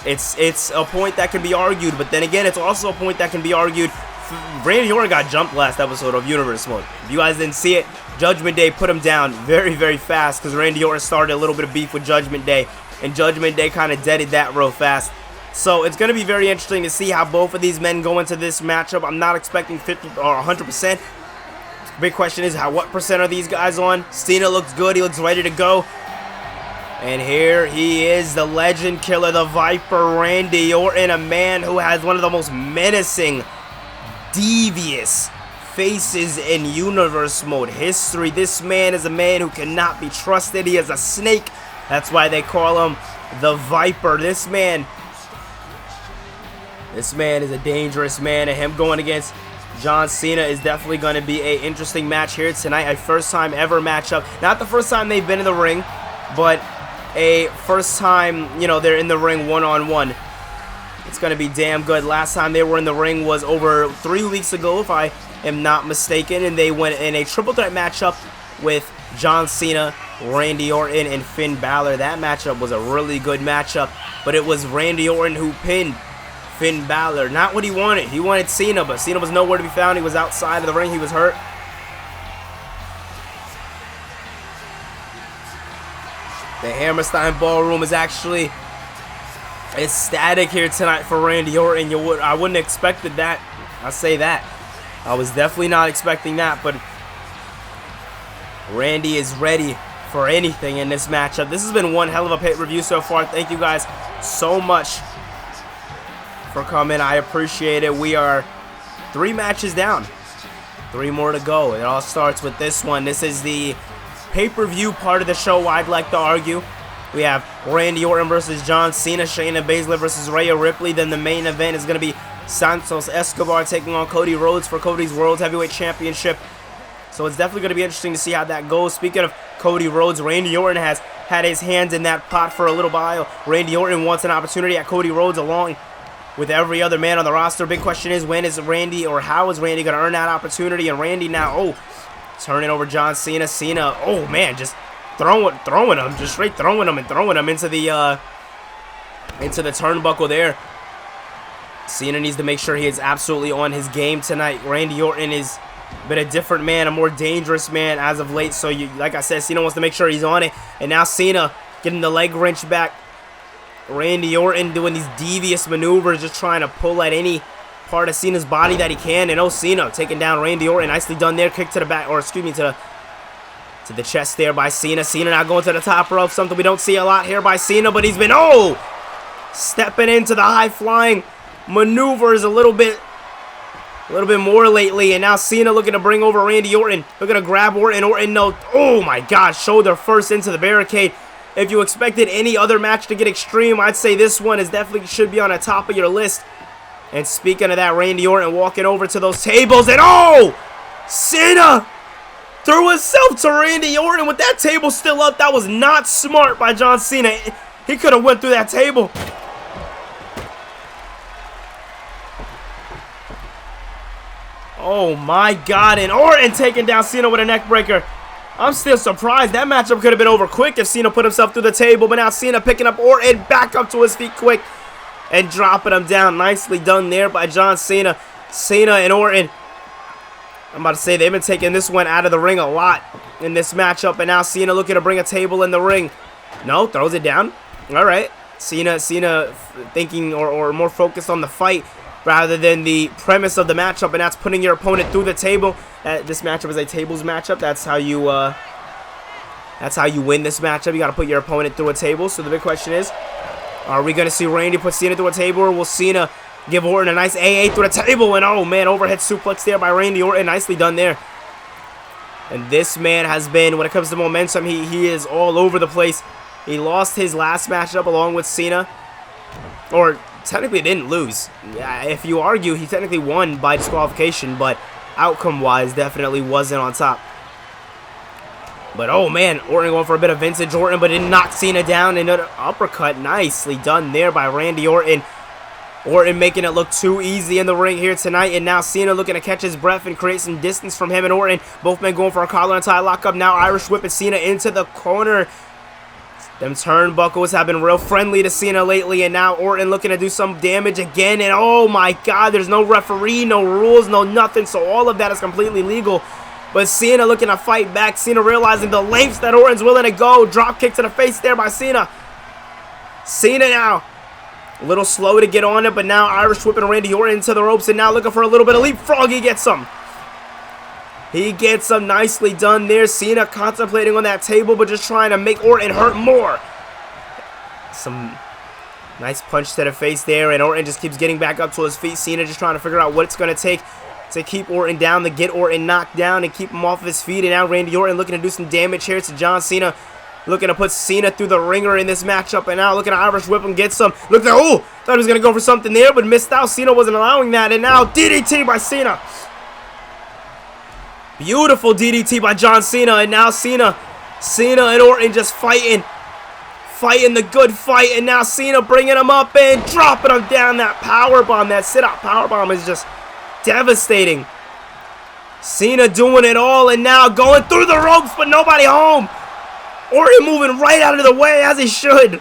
It's a point that can be argued, but then again, it's also a point that can be argued. Randy Orton got jumped last episode of Universe Mode. If you guys didn't see it, Judgment Day put him down very, very fast because Randy Orton started a little bit of beef with Judgment Day, and Judgment Day kind of deaded that real fast. So it's going to be very interesting to see how both of these men go into this matchup. I'm not expecting 50 or 100%. Big question is, what percent are these guys on? Cena looks good. He looks ready to go. And here he is, the legend killer, the Viper, Randy Orton, a man who has one of the most menacing, devious faces in Universe Mode history. This man is a man who cannot be trusted. He is a snake. That's why they call him the Viper. This man is a dangerous man, and him going against John Cena is definitely going to be an interesting match here tonight. A first time ever matchup. Not the first time they've been in the ring, but a first time, you know, they're in the ring one-on-one. It's going to be damn good. Last time they were in the ring was over 3 weeks ago, if I am not mistaken, and they went in a triple threat matchup with John Cena, Randy Orton, and Finn Balor. That matchup was a really good matchup, but it was Randy Orton who pinned Finn Balor. Not what he wanted. He wanted Cena, but Cena was nowhere to be found. He was outside of the ring. He was hurt. The Hammerstein Ballroom is actually ecstatic here tonight for Randy Orton. I wouldn't have expected that. I'll say that. I was definitely not expecting that, but Randy is ready for anything in this matchup. This has been one hell of a pay-per-view so far. Thank you guys so much for coming. I appreciate it. We are 3 matches down. 3 more to go. It all starts with this one. This is the pay-per-view part of the show, I'd like to argue. We have Randy Orton versus John Cena, Shayna Baszler versus Rhea Ripley. Then the main event is going to be Santos Escobar taking on Cody Rhodes for Cody's World Heavyweight Championship. So it's definitely going to be interesting to see how that goes. Speaking of Cody Rhodes, Randy Orton has had his hands in that pot for a little while. Randy Orton wants an opportunity at Cody Rhodes along with every other man on the roster. Big question is, when is Randy, or how is Randy going to earn that opportunity? And Randy now, turning over John Cena. Cena, oh man, just throwing him, just straight throwing him and throwing him into the turnbuckle there. Cena needs to make sure he is absolutely on his game tonight. Randy Orton is been a different man, a more dangerous man as of late. So, like I said, Cena wants to make sure he's on it. And now Cena getting the leg wrench back. Randy Orton doing these devious maneuvers, just trying to pull at any part of Cena's body that he can. And Cena taking down Randy Orton. Nicely done there. Kick to the back, or excuse me, to the chest there by Cena. Cena now going to the top rope. Something we don't see a lot here by Cena, but he's been, stepping into the high-flying maneuvers a little bit a little bit more lately. And now Cena looking to bring over Randy Orton. Looking to grab Orton. Orton, no. Oh my gosh. Shoulder first into the barricade. If you expected any other match to get extreme, I'd say this one is definitely should be on the top of your list. And speaking of that, Randy Orton walking over to those tables. And oh! Cena threw himself to Randy Orton with that table still up. That was not smart by John Cena. He could have went through that table. Oh my God, and Orton taking down Cena with a neck breaker. I'm still surprised. That matchup could have been over quick if Cena put himself through the table, but now Cena picking up Orton back up to his feet quick and dropping him down. Nicely done there by John Cena. Cena and Orton, I'm about to say they've been taking this one out of the ring a lot in this matchup, and now Cena looking to bring a table in the ring. No, throws it down. All right. Cena thinking or more focused on the fight rather than the premise of the matchup, and that's putting your opponent through the table. This matchup is a tables matchup. That's how you win this matchup. You got to put your opponent through a table. So the big question is, are we going to see Randy put Cena through a table, or will Cena give Orton a nice AA through the table? And oh man, overhead suplex there by Randy Orton. Nicely done there. And this man has been, when it comes to momentum, he is all over the place. He lost his last matchup along with Cena, or technically didn't lose. Yeah, if you argue, he technically won by disqualification, but outcome-wise, definitely wasn't on top. But oh man, Orton going for a bit of vintage Orton, but didn't knock Cena down. Another uppercut, nicely done there by Randy Orton. Orton making it look too easy in the ring here tonight, and now Cena looking to catch his breath and create some distance from him and Orton. Both men going for a collar and tie lockup. Now Irish whipping Cena into the corner. Them turnbuckles have been real friendly to Cena lately, and now Orton looking to do some damage again. And oh my God, there's no referee, no rules, no nothing, so all of that is completely legal. But Cena looking to fight back. Cena realizing the lengths that Orton's willing to go. Drop kick to the face there by Cena. Cena now a little slow to get on it, but now Irish whipping Randy Orton into the ropes, and now looking for a little bit of leapfrog. He gets some. He gets some. Nicely done there. Cena contemplating on that table, but just trying to make Orton hurt more. Some nice punch to the face there, and Orton just keeps getting back up to his feet. Cena just trying to figure out what it's going to take to keep Orton down, to get Orton knocked down and keep him off of his feet. And now Randy Orton looking to do some damage here to John Cena. Looking to put Cena through the ringer in this matchup, and now looking to Irish whip him, get some. Look there, oh, thought he was going to go for something there, but missed out. Cena wasn't allowing that, and now DDT by Cena. Beautiful DDT by John Cena, and now Cena and Orton just fighting the good fight, and now Cena bringing him up and dropping him down. That powerbomb, that sit-out powerbomb is just devastating. Cena doing it all, and now going through the ropes, but nobody home. Orton moving right out of the way, as he should.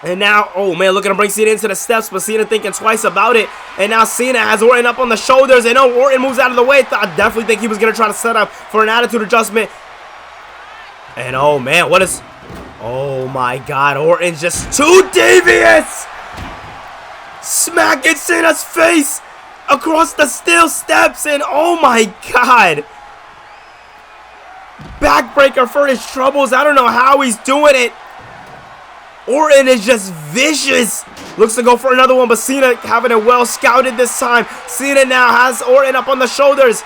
And now, oh man, looking to bring Cena into the steps, but Cena thinking twice about it. And now Cena has Orton up on the shoulders, and oh, Orton moves out of the way. I definitely think he was going to try to set up for an attitude adjustment. And oh man, what is... Oh my God, Orton's just too devious! Smacking Cena's face across the steel steps, and oh my God! Backbreaker for his troubles. I don't know how he's doing it. Orton is just vicious. Looks to go for another one, but Cena having it well scouted this time. Cena now has Orton up on the shoulders.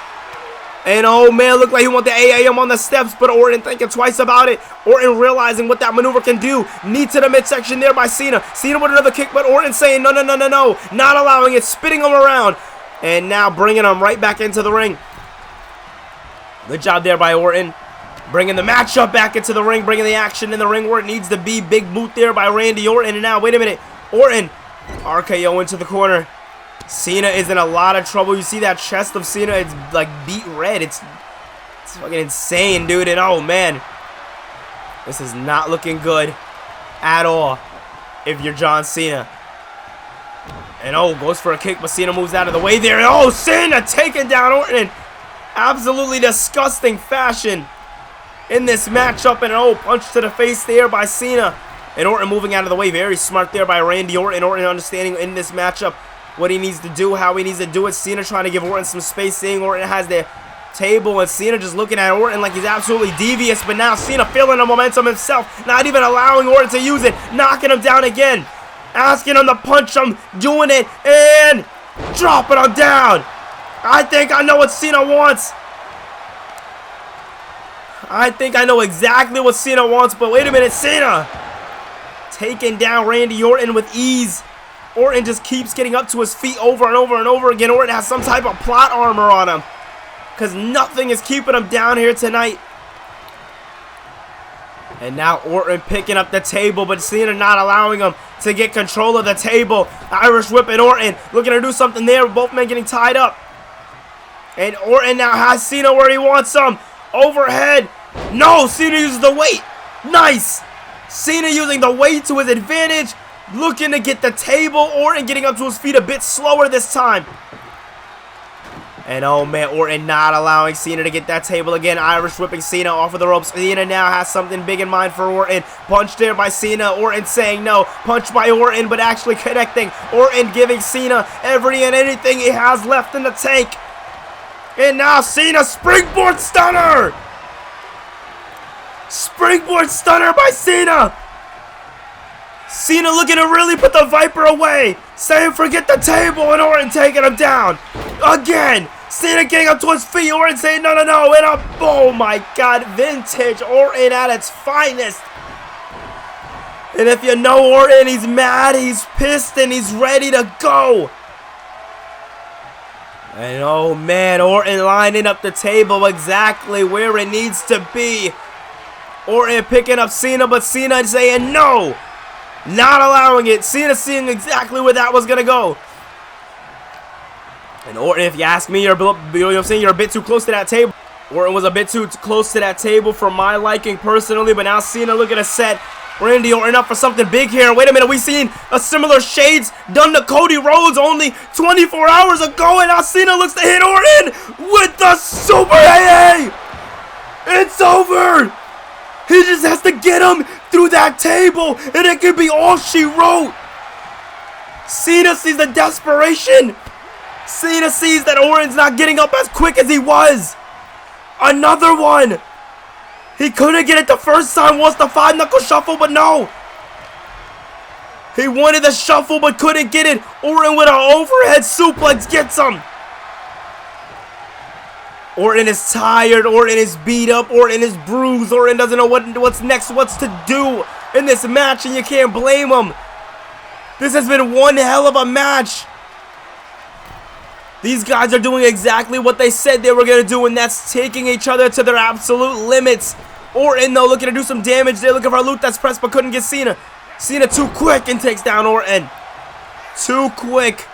And oh man, looked like he wanted to AAM on the steps, but Orton thinking twice about it. Orton realizing what that maneuver can do. Knee to the midsection there by Cena. Cena with another kick, but Orton saying no, no, no, no, no. Not allowing it, spinning him around. And now bringing him right back into the ring. Good job there by Orton. Bringing the matchup back into the ring, bringing the action in the ring where it needs to be. Big boot there by Randy Orton. And now, wait a minute. Orton, RKO into the corner. Cena is in a lot of trouble. You see that chest of Cena? It's like beat red. It's fucking insane, dude. And oh, man. This is not looking good at all if you're John Cena. And oh, goes for a kick, but Cena moves out of the way there. And oh, Cena taking down Orton. Absolutely disgusting fashion in this matchup, and oh, punch to the face there by Cena. And Orton moving out of the way. Very smart there by Randy Orton. Orton understanding in this matchup what he needs to do, how he needs to do it. Cena trying to give Orton some space, seeing Orton has the table, and Cena just looking at Orton like he's absolutely devious. But now Cena feeling the momentum himself, not even allowing Orton to use it, knocking him down again, asking him to punch him, doing it, and Dropping him down. I think I know what Cena wants. I think I know exactly what Cena wants, but wait a minute, Cena taking down Randy Orton with ease. Orton just keeps getting up to his feet over and over and over again. Orton has some type of plot armor on him, because nothing is keeping him down here tonight. And now Orton picking up the table, but Cena not allowing him to get control of the table. Irish whipping Orton, looking to do something there. Both men getting tied up. And Orton now has Cena where he wants him. Overhead. No, Cena uses the weight. Nice. Cena using the weight to his advantage. Looking to get the table. Orton getting up to his feet a bit slower this time. And oh man, Orton not allowing Cena to get that table again. Irish whipping Cena off of the ropes. Cena now has something big in mind for Orton. Punch there by Cena. Orton saying no. Punch by Orton, but actually connecting. Orton giving Cena every and anything he has left in the tank. And now Cena springboard stunner. Springboard stunner by Cena. Cena looking to really put the Viper away. Saying forget the table, and Orton taking him down. Again. Cena getting up to his feet. Orton saying no, no, no. And up. Oh my God. Vintage Orton at its finest. And if you know Orton, he's mad, he's pissed, and he's ready to go. And oh man, Orton lining up the table exactly where it needs to be. Orton picking up Cena, but Cena saying no. Not allowing it. Cena seeing exactly where that was going to go. And Orton, if you ask me, you're a bit too close to that table. Orton was a bit too close to that table for my liking personally, but now Cena looking to set Randy Orton up for something big here. Wait a minute, we seen a similar shades done to Cody Rhodes only 24 hours ago, and now Cena looks to hit Orton with the Super AA. It's over. He just has to get him through that table, and it could be all she wrote. Cena sees the desperation. Cena sees that Orton's not getting up as quick as he was. Another one. He couldn't get it the first time, wants the 5-knuckle shuffle, but no. He wanted the shuffle, but couldn't get it. Orton with an overhead suplex gets him. Orton is tired. Orton is beat up. Orton is bruised. Orton doesn't know what's next, what's to do in this match, and you can't blame him. This has been one hell of a match. These guys are doing exactly what they said they were going to do, and that's taking each other to their absolute limits. Orton, though, looking to do some damage. They're looking for a loot that's pressed, but couldn't get Cena. Cena too quick and takes down Orton. Too quick.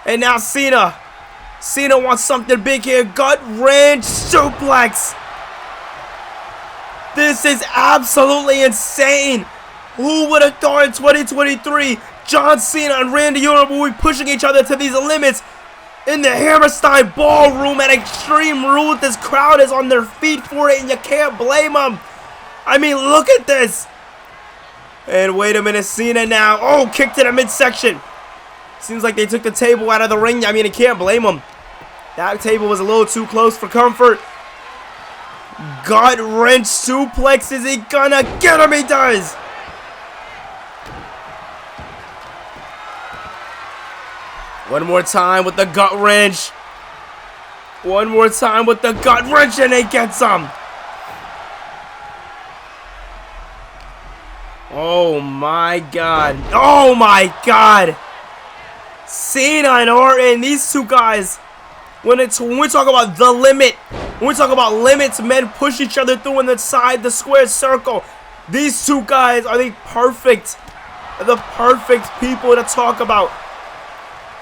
And now Cena. Cena wants something big here. Gut wrench suplex. This is absolutely insane. Who would have thought in 2023 John Cena and Randy Orton will be pushing each other to these limits in the Hammerstein Ballroom at Extreme Rules? This crowd is on their feet for it, and you can't blame them. I mean, look at this. And wait a minute, Cena now. Oh, kick to the midsection. Seems like they took the table out of the ring. I mean, you can't blame them. That table was a little too close for comfort. Gut wrench suplex. Is he gonna get him? He does. One more time with the gut wrench. One more time with the gut wrench, and he gets him. Oh my God. Oh my God. Cena and Orton, these two guys, when we talk about the limit, when we talk about limits, men push each other through inside the square circle. These two guys are the perfect people to talk about.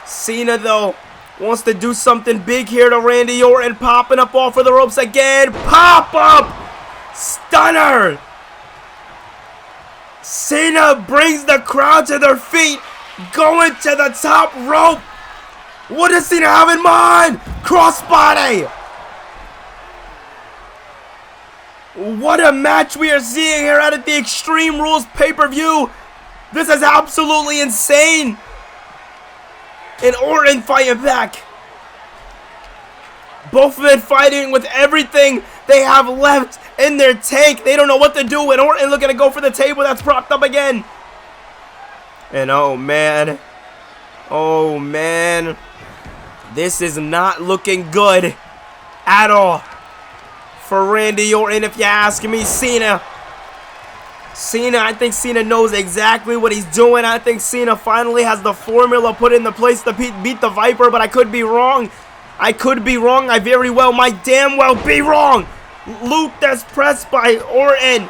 Cena, though, wants to do something big here to Randy Orton, popping up off of the ropes again. Pop up! Stunner! Cena brings the crowd to their feet, going to the top rope. What does Cena have in mind? Crossbody! What a match we are seeing here out at the Extreme Rules pay-per-view. This is absolutely insane. And Orton fighting back. Both men fighting with everything they have left in their tank. They don't know what to do. And Orton looking to go for the table that's propped up again. And oh man. Oh, man. This is not looking good at all for Randy Orton, if you ask me. Cena, I think Cena knows exactly what he's doing. I think Cena finally has the formula put into place to beat the Viper, but I could be wrong. I very well might damn well be wrong. Loop that's pressed by Orton.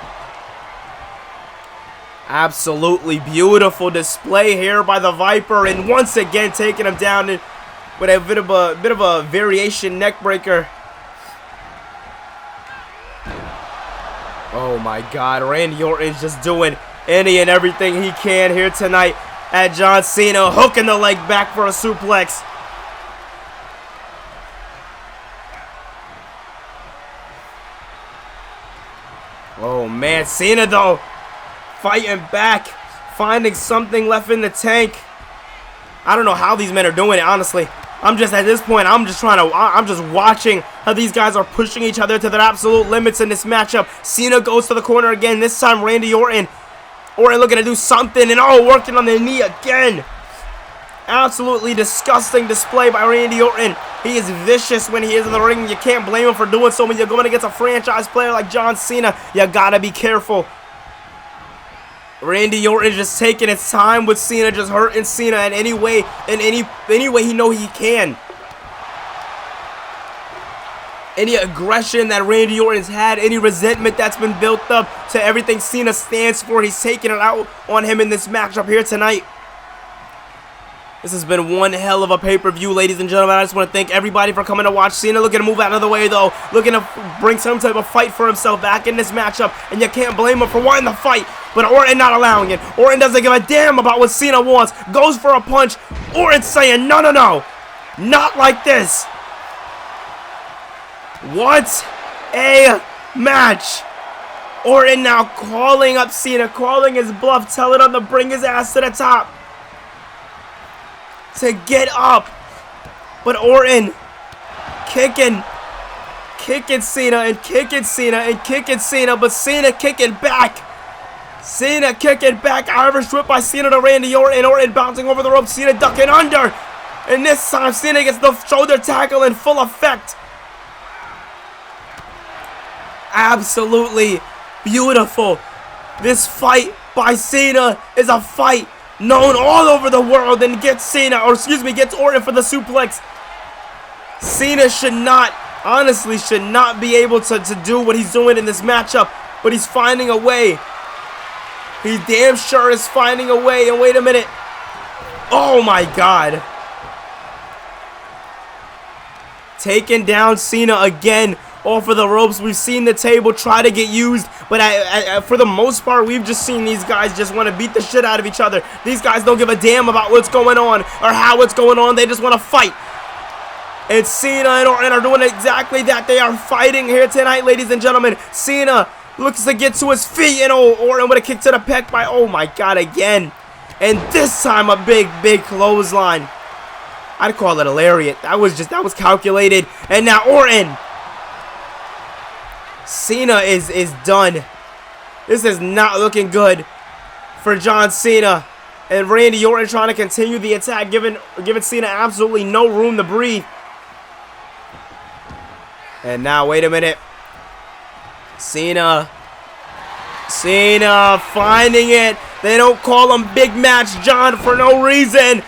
Absolutely beautiful display here by the Viper, and once again taking him down with a bit of a variation neck breaker. Oh my God, Randy Orton's just doing any and everything he can here tonight at John Cena, hooking the leg back for a suplex. Oh man, Cena though, fighting back, finding something left in the tank. I don't know how these men are doing it, honestly. I'm just, at this point, I'm just watching how these guys are pushing each other to their absolute limits in this matchup. Cena goes to the corner again, this time Randy Orton. Orton looking to do something, and oh, working on the knee again. Absolutely disgusting display by Randy Orton. He is vicious when he is in the ring. You can't blame him for doing so when you're going against a franchise player like John Cena. You gotta be careful. Randy Orton just taking his time with Cena, just hurting Cena in any way he know he can. Any aggression that Randy Orton's had, any resentment that's been built up to everything Cena stands for, he's taking it out on him in this matchup here tonight. This has been one hell of a pay-per-view, ladies and gentlemen. I just want to thank everybody for coming to watch. Cena looking to move out of the way, though. Looking to bring some type of fight for himself back in this matchup. And you can't blame him for wanting the fight. But Orton not allowing it. Orton doesn't give a damn about what Cena wants. Goes for a punch. Orton saying, no, no, no. Not like this. What a match. Orton now calling up Cena. Calling his bluff. Telling him to bring his ass to the top. To get up, but Orton kicking Cena and kicking Cena and kicking Cena, but Cena kicking back. Cena kicking back. Irish whip by Cena to Randy Orton. Orton bouncing over the rope. Cena ducking under, and this time Cena gets the shoulder tackle in full effect. Absolutely beautiful. This fight by Cena is a fight known all over the world, and gets gets Orton for the suplex. Cena should not, honestly, should not be able to do what he's doing in this matchup, but he's finding a way. He damn sure is finding a way, and wait a minute. Oh my God. Taking down Cena again off of the ropes. We've seen the table try to get used, but for the most part, we've just seen these guys just want to beat the shit out of each other. These guys don't give a damn about what's going on or how it's going on. They just want to fight. And Cena and Orton are doing exactly that. They are fighting here tonight, ladies and gentlemen. Cena looks to get to his feet, and Orton with a kick to the pec by, oh my God, again. And this time a big clothesline. I'd call it a lariat. That was calculated. And now Orton. Cena is done. This is not looking good for John Cena. And Randy Orton trying to continue the attack, giving Cena absolutely no room to breathe. And now, wait a minute. Cena finding it. They don't call him Big Match John for no reason.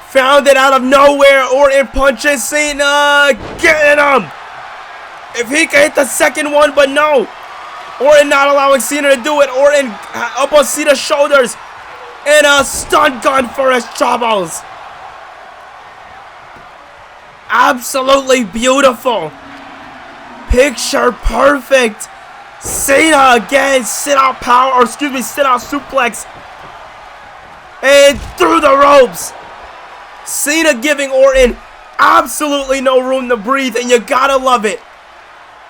Found it out of nowhere. Orton punches Cena. Getting him. If he can hit the second one, but no. Orton not allowing Cena to do it. Orton up on Cena's shoulders. And a stun gun for his chavos. Absolutely beautiful. Picture perfect. Cena again. Sit out suplex. And through the ropes. Cena giving Orton absolutely no room to breathe. And you gotta love it.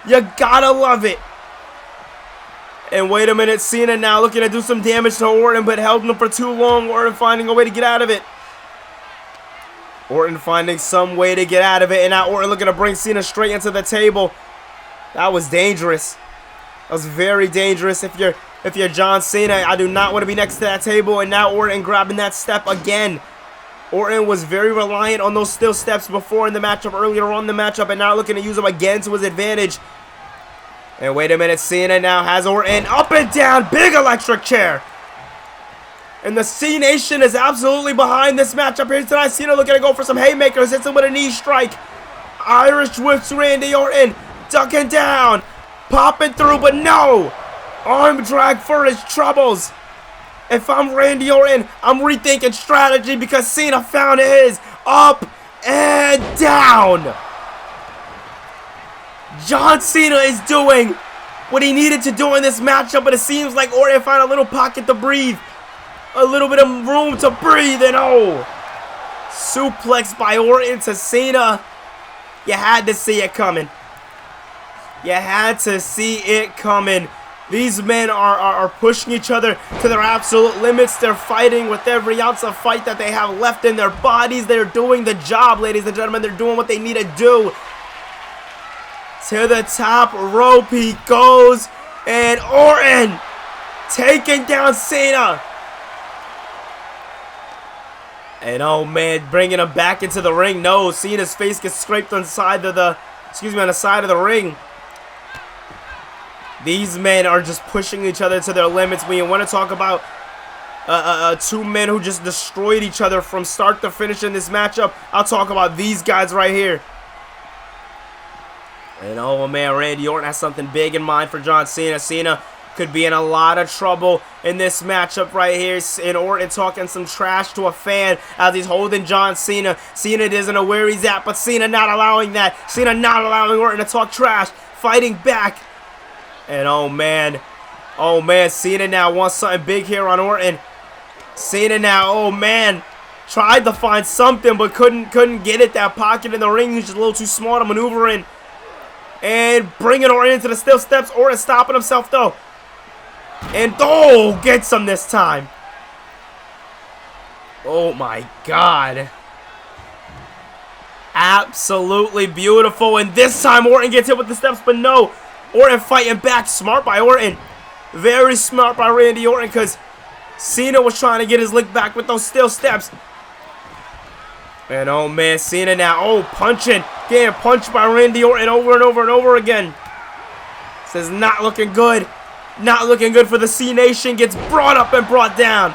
You gotta love it. And wait a minute, Cena now looking to do some damage to Orton, but held him for too long. Orton finding a way to get out of it. Orton finding some way to get out of it, and now Orton looking to bring Cena straight into the table. That was dangerous. That was very dangerous. If you're John Cena, I do not want to be next to that table. And now Orton grabbing that step again. Orton was very reliant on those steel steps before in the matchup, earlier on in the matchup, and now looking to use them again to his advantage. And wait a minute, Cena now has Orton up and down, big electric chair. And the C Nation is absolutely behind this matchup here tonight. Cena looking to go for some haymakers, hits him with a knee strike. Irish whips Randy Orton, ducking down, popping through, but no! Arm drag for his troubles. If I'm Randy Orton, I'm rethinking strategy because Cena found his. Up and down. John Cena is doing what he needed to do in this matchup, but it seems like Orton found a little pocket to breathe. A little bit of room to breathe, and oh! Suplex by Orton to Cena. You had to see it coming. You had to see it coming. These men are pushing each other to their absolute limits. They're fighting with every ounce of fight that they have left in their bodies. They're doing the job, ladies and gentlemen. They're doing what they need to do. To the top rope he goes. And Orton taking down Cena. And oh man, bringing him back into the ring. No, Cena's face gets scraped on the side of the, on the side of the ring. These men are just pushing each other to their limits. When you want to talk about two men who just destroyed each other from start to finish in this matchup, I'll talk about these guys right here. And oh man, Randy Orton has something big in mind for John Cena. Cena could be in a lot of trouble in this matchup right here. And Orton talking some trash to a fan as he's holding John Cena. Cena doesn't know where he's at, but Cena not allowing that. Cena not allowing Orton to talk trash, fighting back. And oh man, Cena now wants something big here on Orton. Cena now, oh man, tried to find something but couldn't get it. That pocket in the ring is just a little too small to maneuver in. And bringing Orton into the steel steps. Orton stopping himself though. And oh, gets him this time. Oh my God. Absolutely beautiful. And this time Orton gets hit with the steps, but no. Orton fighting back. Smart by Orton. Very smart by Randy Orton because Cena was trying to get his lick back with those steel steps. And oh man, Cena now, oh, punching. Getting punched by Randy Orton over and over and over again. This is not looking good. Not looking good for the C Nation. Gets brought up and brought down.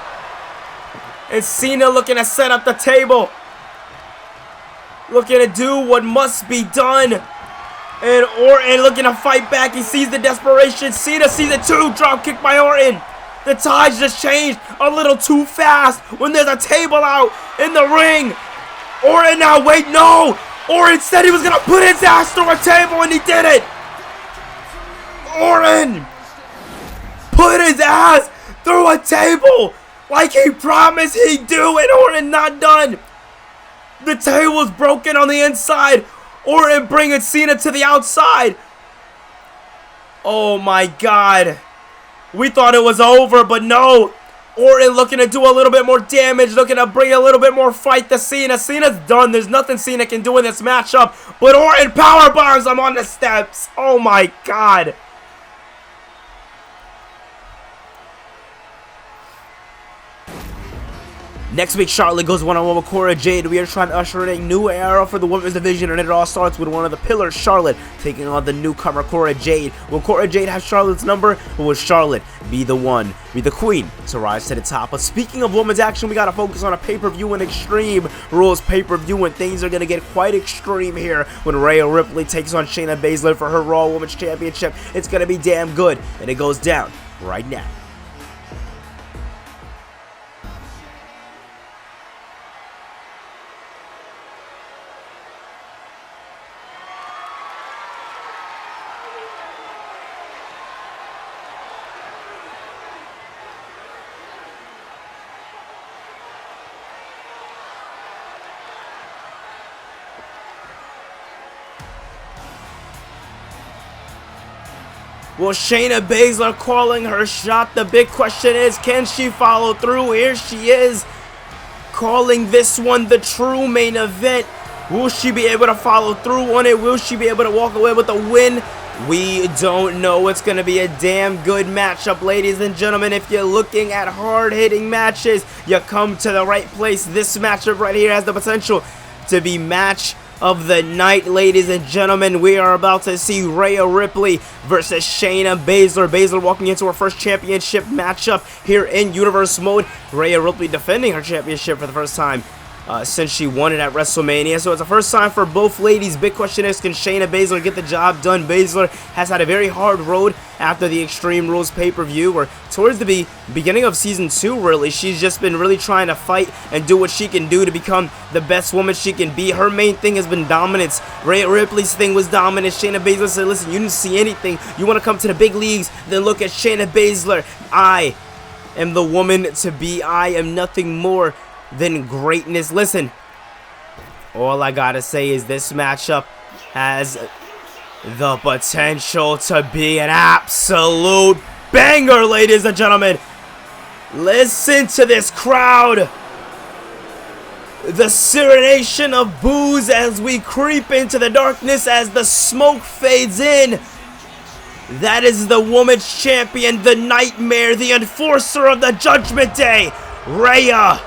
And Cena looking to set up the table. Looking to do what must be done. And Orton looking to fight back. He sees the desperation. Cena sees it too. Drop kick by Orton. The tides just changed a little too fast when there's a table out in the ring. Orton now, wait, no. Orton said he was going to put his ass through a table and he did it. Orton put his ass through a table like he promised he'd do, and Orton not done. The table's broken on the inside. Orton bringing Cena to the outside. Oh my God. We thought it was over, but no. Orton looking to do a little bit more damage, looking to bring a little bit more fight to Cena. Cena's done. There's nothing Cena can do in this matchup, but Orton power bombs him on the steps. Oh my God. Next week, Charlotte goes one-on-one with Cora Jade. We are trying to usher in a new era for the women's division, and it all starts with one of the pillars, Charlotte, taking on the newcomer, Cora Jade. Will Cora Jade have Charlotte's number, or will Charlotte be the one, be the queen, to rise to the top? But speaking of women's action, we got to focus on a pay-per-view and Extreme Rules pay-per-view, and things are going to get quite extreme here when Rhea Ripley takes on Shayna Baszler for her Raw Women's Championship. It's going to be damn good, and it goes down right now. Well, Shayna Baszler calling her shot. The big question is, can she follow through? Here she is, calling this one the true main event. Will she be able to follow through on it? Will she be able to walk away with a win We don't know. It's going to be a damn good matchup, ladies and gentlemen. If you're looking at hard-hitting matches, you come to the right place. This matchup right here has the potential to be match of the night, ladies and gentlemen. We are about to see Rhea Ripley versus Shayna Baszler. Baszler walking into her first championship matchup here in Universe Mode. Rhea Ripley defending her championship for the first time since she won it at WrestleMania. So it's the first time for both ladies. Big question is, can Shayna Baszler get the job done? Baszler has had a very hard road after the Extreme Rules pay-per-view, or towards the beginning of Season 2, really. She's just been really trying to fight and do what she can do to become the best woman she can be. Her main thing has been dominance. Rhea Ripley's thing was dominance. Shayna Baszler said, listen, you didn't see anything. You want to come to the big leagues? Then look at Shayna Baszler. I am the woman to be. I am nothing more than greatness. Listen, all I gotta say is this matchup has the potential to be an absolute banger, ladies and gentlemen. Listen to this crowd. The serenation of boos as we creep into the darkness as the smoke fades in. That is the women's champion, the nightmare, the enforcer of the Judgment Day, Rhea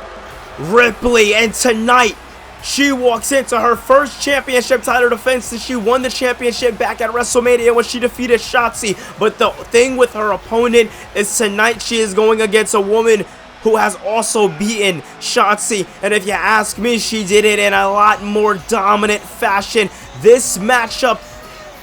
Ripley. And tonight, she walks into her first championship title defense since she won the championship back at WrestleMania when she defeated Shotzi. But the thing with her opponent is tonight she is going against a woman who has also beaten Shotzi. And if you ask me, she did it in a lot more dominant fashion. This matchup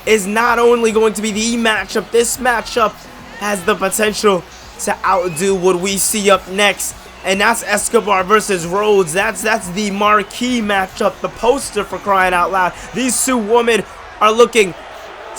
is not only going to be the matchup, this matchup has the potential to outdo what we see up next. And that's Escobar versus Rhodes. That's the marquee matchup, the poster, for crying out loud. These two women are looking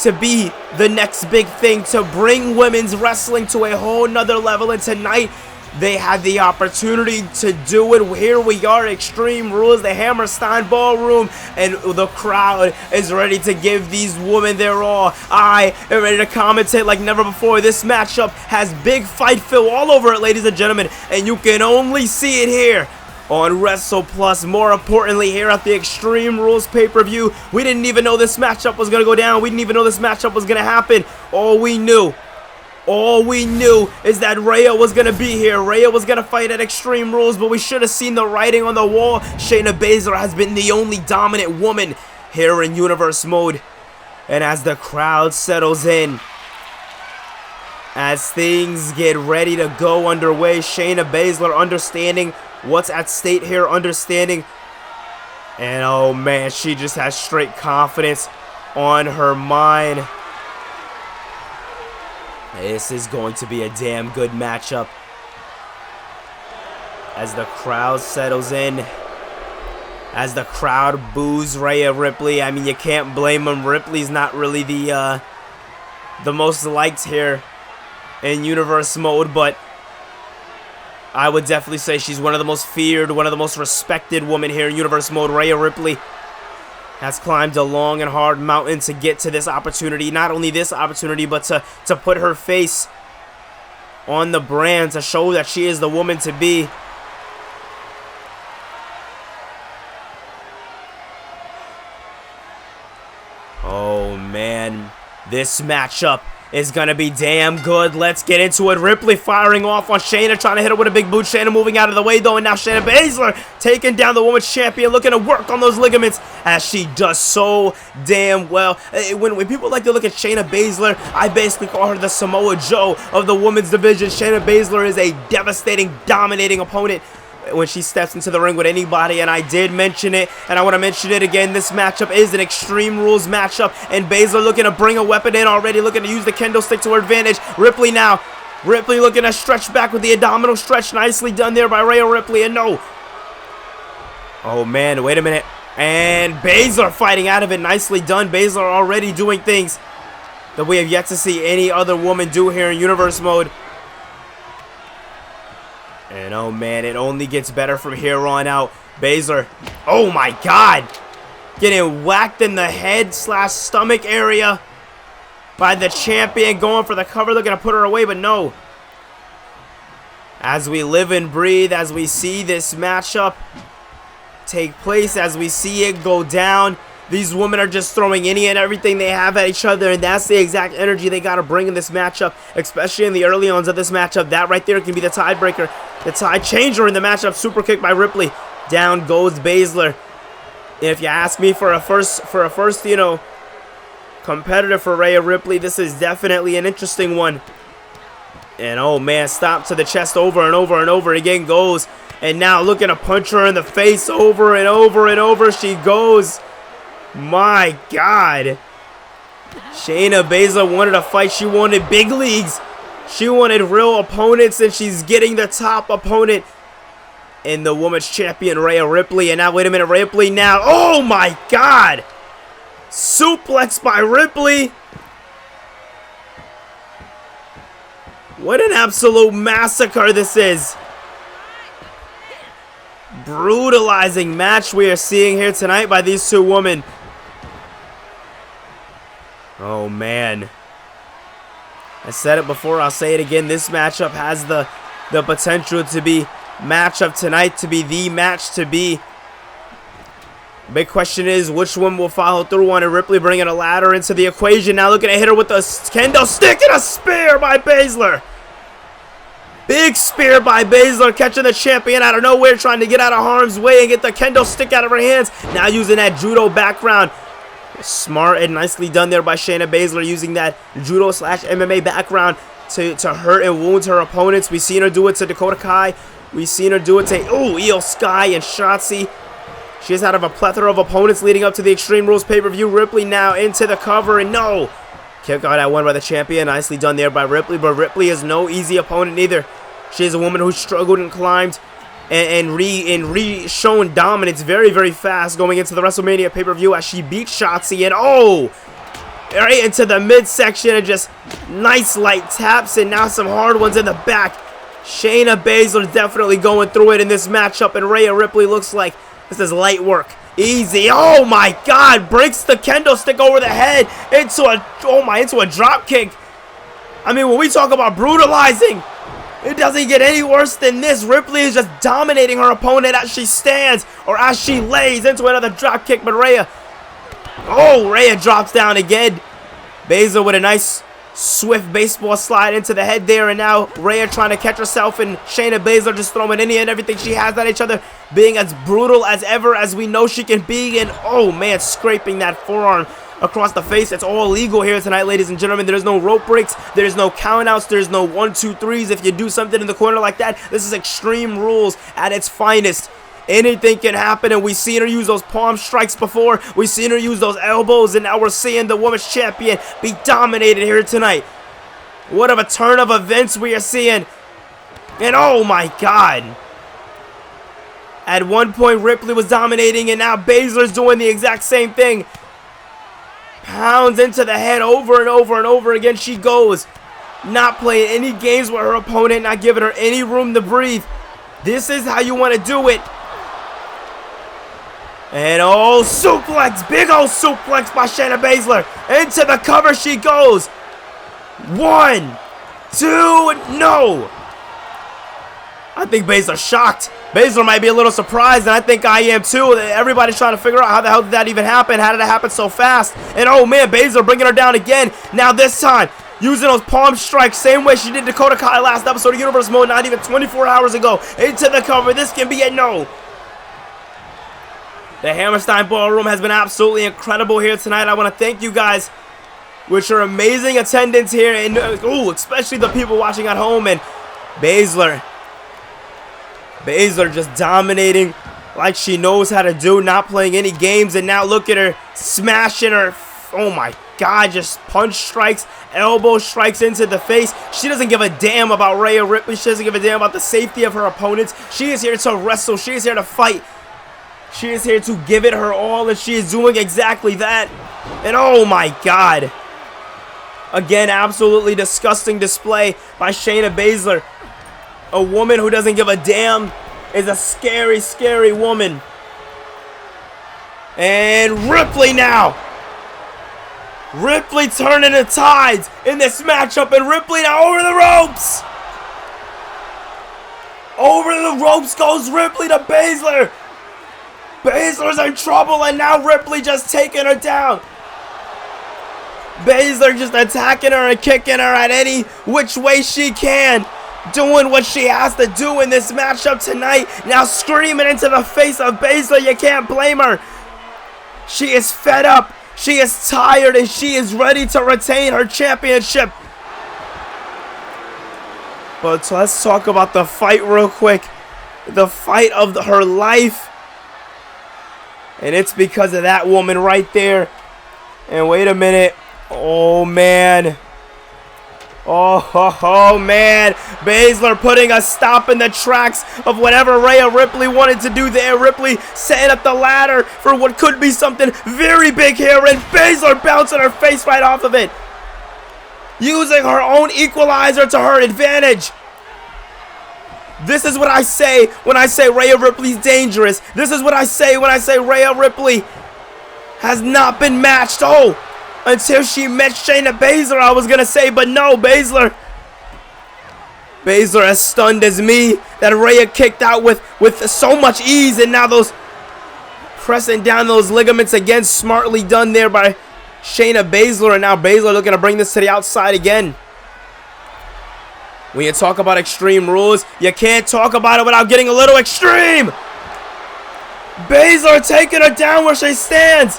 to be the next big thing, to bring women's wrestling to a whole nother level. And tonight, they had the opportunity to do it. Here we are, Extreme Rules, the Hammerstein Ballroom, and the crowd is ready to give these women their all. I am ready to commentate like never before. This matchup has big fight feel all over it, ladies and gentlemen, and you can only see it here on Wrestle Plus. More importantly, here at the Extreme Rules pay-per-view, we didn't even know this matchup was going to go down. We didn't even know this matchup was going to happen. All we knew is that Rhea was going to be here. Rhea was going to fight at Extreme Rules, but we should have seen the writing on the wall. Shayna Baszler has been the only dominant woman here in Universe Mode. And as the crowd settles in, as things get ready to go underway, Shayna Baszler understanding what's at stake here, understanding. And oh man, she just has straight confidence on her mind. This is going to be a damn good matchup. As the crowd settles in, as the crowd boos Rhea Ripley, I mean, you can't blame them. Ripley's not really the most liked here in Universe Mode, but I would definitely say she's one of the most feared, one of the most respected women here in Universe Mode. Rhea Ripley has climbed a long and hard mountain to get to this opportunity. Not only this opportunity, but to put her face on the brand, to show that she is the woman to be. Oh man, this matchup is gonna be damn good. Let's get into it. Ripley firing off on Shayna, trying to hit her with a big boot. Shayna moving out of the way though, and now Shayna Baszler taking down the women's champion, looking to work on those ligaments, as she does so damn well. When people like to look at Shayna Baszler, I basically call her the Samoa Joe of the women's division. Shayna Baszler is a devastating, dominating opponent when she steps into the ring with anybody, and I did mention it, and I want to mention it again. This matchup is an Extreme Rules matchup, and Baszler looking to bring a weapon in already, looking to use the kendo stick to her advantage. Ripley now. Ripley looking to stretch back with the abdominal stretch. Nicely done there by Rhea Ripley, and no. Oh man, wait a minute. And Baszler fighting out of it. Nicely done. Baszler already doing things that we have yet to see any other woman do here in Universe Mode. And oh man, it only gets better from here on out. Baszler, oh my god, getting whacked in the head / stomach area by the champion, going for the cover, looking to put her away, but no. As we live and breathe, as we see this matchup take place, as we see it go down, These women are just throwing any and everything they have at each other, and that's the exact energy they got to bring in this matchup, especially in the early ons of this matchup. That right there can be the tiebreaker, the tie changer in the matchup. Super kick by Ripley. Down goes Baszler. If you ask me for a first, you know, competitor for Rhea Ripley, this is definitely an interesting one. And oh man, stop to the chest over and over and over again goes. And now looking to punch her in the face over and over and over she goes. My God. Shayna Baszler wanted a fight. She wanted big leagues. She wanted real opponents, and she's getting the top opponent in the women's champion, Rhea Ripley. And now, wait a minute, Ripley now. Oh my God. Suplex by Ripley. What an absolute massacre this is. Brutalizing match we are seeing here tonight by these two women. Oh man. I said it before, I'll say it again. This matchup has the potential to be matchup tonight, to be the match to be. Big question is, which one will follow through on it? Ripley bringing a ladder into the equation. Now looking to hit her with a kendo stick and a spear by Baszler. Big spear by Baszler, catching the champion out of nowhere, trying to get out of harm's way and get the kendo stick out of her hands. Now using that judo background. Smart and nicely done there by Shayna Baszler, using that judo / MMA background to hurt and wound her opponents. We've seen her do it to Dakota Kai. We've seen her do it to Io Sky and Shotzi. She is out of a plethora of opponents leading up to the Extreme Rules pay-per-view. Ripley now into the cover, and no. Kick out at one by the champion. Nicely done there by Ripley, but Ripley is no easy opponent either. She is a woman who struggled and climbed and shown dominance very, very fast going into the WrestleMania pay-per-view as she beat Shotzi, and oh, right into the midsection and just nice light taps, and now some hard ones in the back. Shayna Baszler definitely going through it in this matchup, and Rhea Ripley looks like this is light work. Easy. Oh my God, breaks the kendo stick over the head into a drop kick. I mean, when we talk about brutalizing, it doesn't get any worse than this. Ripley is just dominating her opponent as she stands or as she lays into another drop kick, but Rhea drops down again. Baszler with a nice swift baseball slide into the head there, and now Rhea trying to catch herself, and Shayna Baszler just throwing any and everything she has at each other, being as brutal as ever as we know she can be, and oh man, scraping that forearm across the face. It's all legal here tonight, ladies and gentlemen. There's no rope breaks, there's no countouts, there's no 1, 2, 3s. If you do something in the corner like that, this is Extreme Rules at its finest. Anything can happen, and we've seen her use those palm strikes before. We've seen her use those elbows, and now we're seeing the women's champion be dominated here tonight. What of a turn of events we are seeing. And oh my God. At one point, Ripley was dominating, and now Baszler's doing the exact same thing. Pounds into the head over and over and over again she goes. Not playing any games with her opponent, not giving her any room to breathe. This is how you want to do it. And oh, suplex, big old suplex by Shayna Baszler. Into the cover she goes. 1, 2, no. I think Baszler's shocked. Baszler might be a little surprised, and I think I am too. Everybody's trying to figure out how the hell did that even happen? How did it happen so fast? And oh man, Baszler bringing her down again. Now this time, using those palm strikes, same way she did Dakota Kai last episode of Universe Mode, not even 24 hours ago. Into the cover, this can be a no. The Hammerstein Ballroom has been absolutely incredible here tonight. I want to thank you guys with your amazing attendance here, and especially the people watching at home. And Baszler just dominating like she knows how to do, not playing any games, and now look at her smashing her. Oh my God, just punch strikes, elbow strikes into the face. She doesn't give a damn about Rhea Ripley. She doesn't give a damn about the safety of her opponents. She is here to wrestle. She is here to fight. She is here to give it her all, and she is doing exactly that. And oh my God. Again, absolutely disgusting display by Shayna Baszler. A woman who doesn't give a damn is a scary, scary woman. And Ripley now. Ripley turning the tides in this matchup, and Ripley now over the ropes. Over the ropes goes Ripley to Baszler. Baszler's in trouble, and now Ripley just taking her down. Baszler just attacking her and kicking her at any which way she can. Doing what she has to do in this matchup tonight. Now screaming into the face of Baszler. You can't blame her. She is fed up. She is tired, and she is ready to retain her championship. But let's talk about the fight real quick. The fight of her life. And it's because of that woman right there. And wait a minute. Oh, man. Oh, man. Baszler putting a stop in the tracks of whatever Rhea Ripley wanted to do there. Ripley setting up the ladder for what could be something very big here. And Baszler bouncing her face right off of it. Using her own equalizer to her advantage. This is what I say when I say Rhea Ripley's dangerous. This is what I say when I say Rhea Ripley has not been matched. Oh, until she met Shayna Baszler, I was going to say, but no, Baszler as stunned as me that Rhea kicked out with so much ease, and now those pressing down those ligaments again, smartly done there by Shayna Baszler, and now Baszler looking to bring this to the outside again. When you talk about Extreme Rules, you can't talk about it without getting a little extreme. Baszler taking her down where she stands.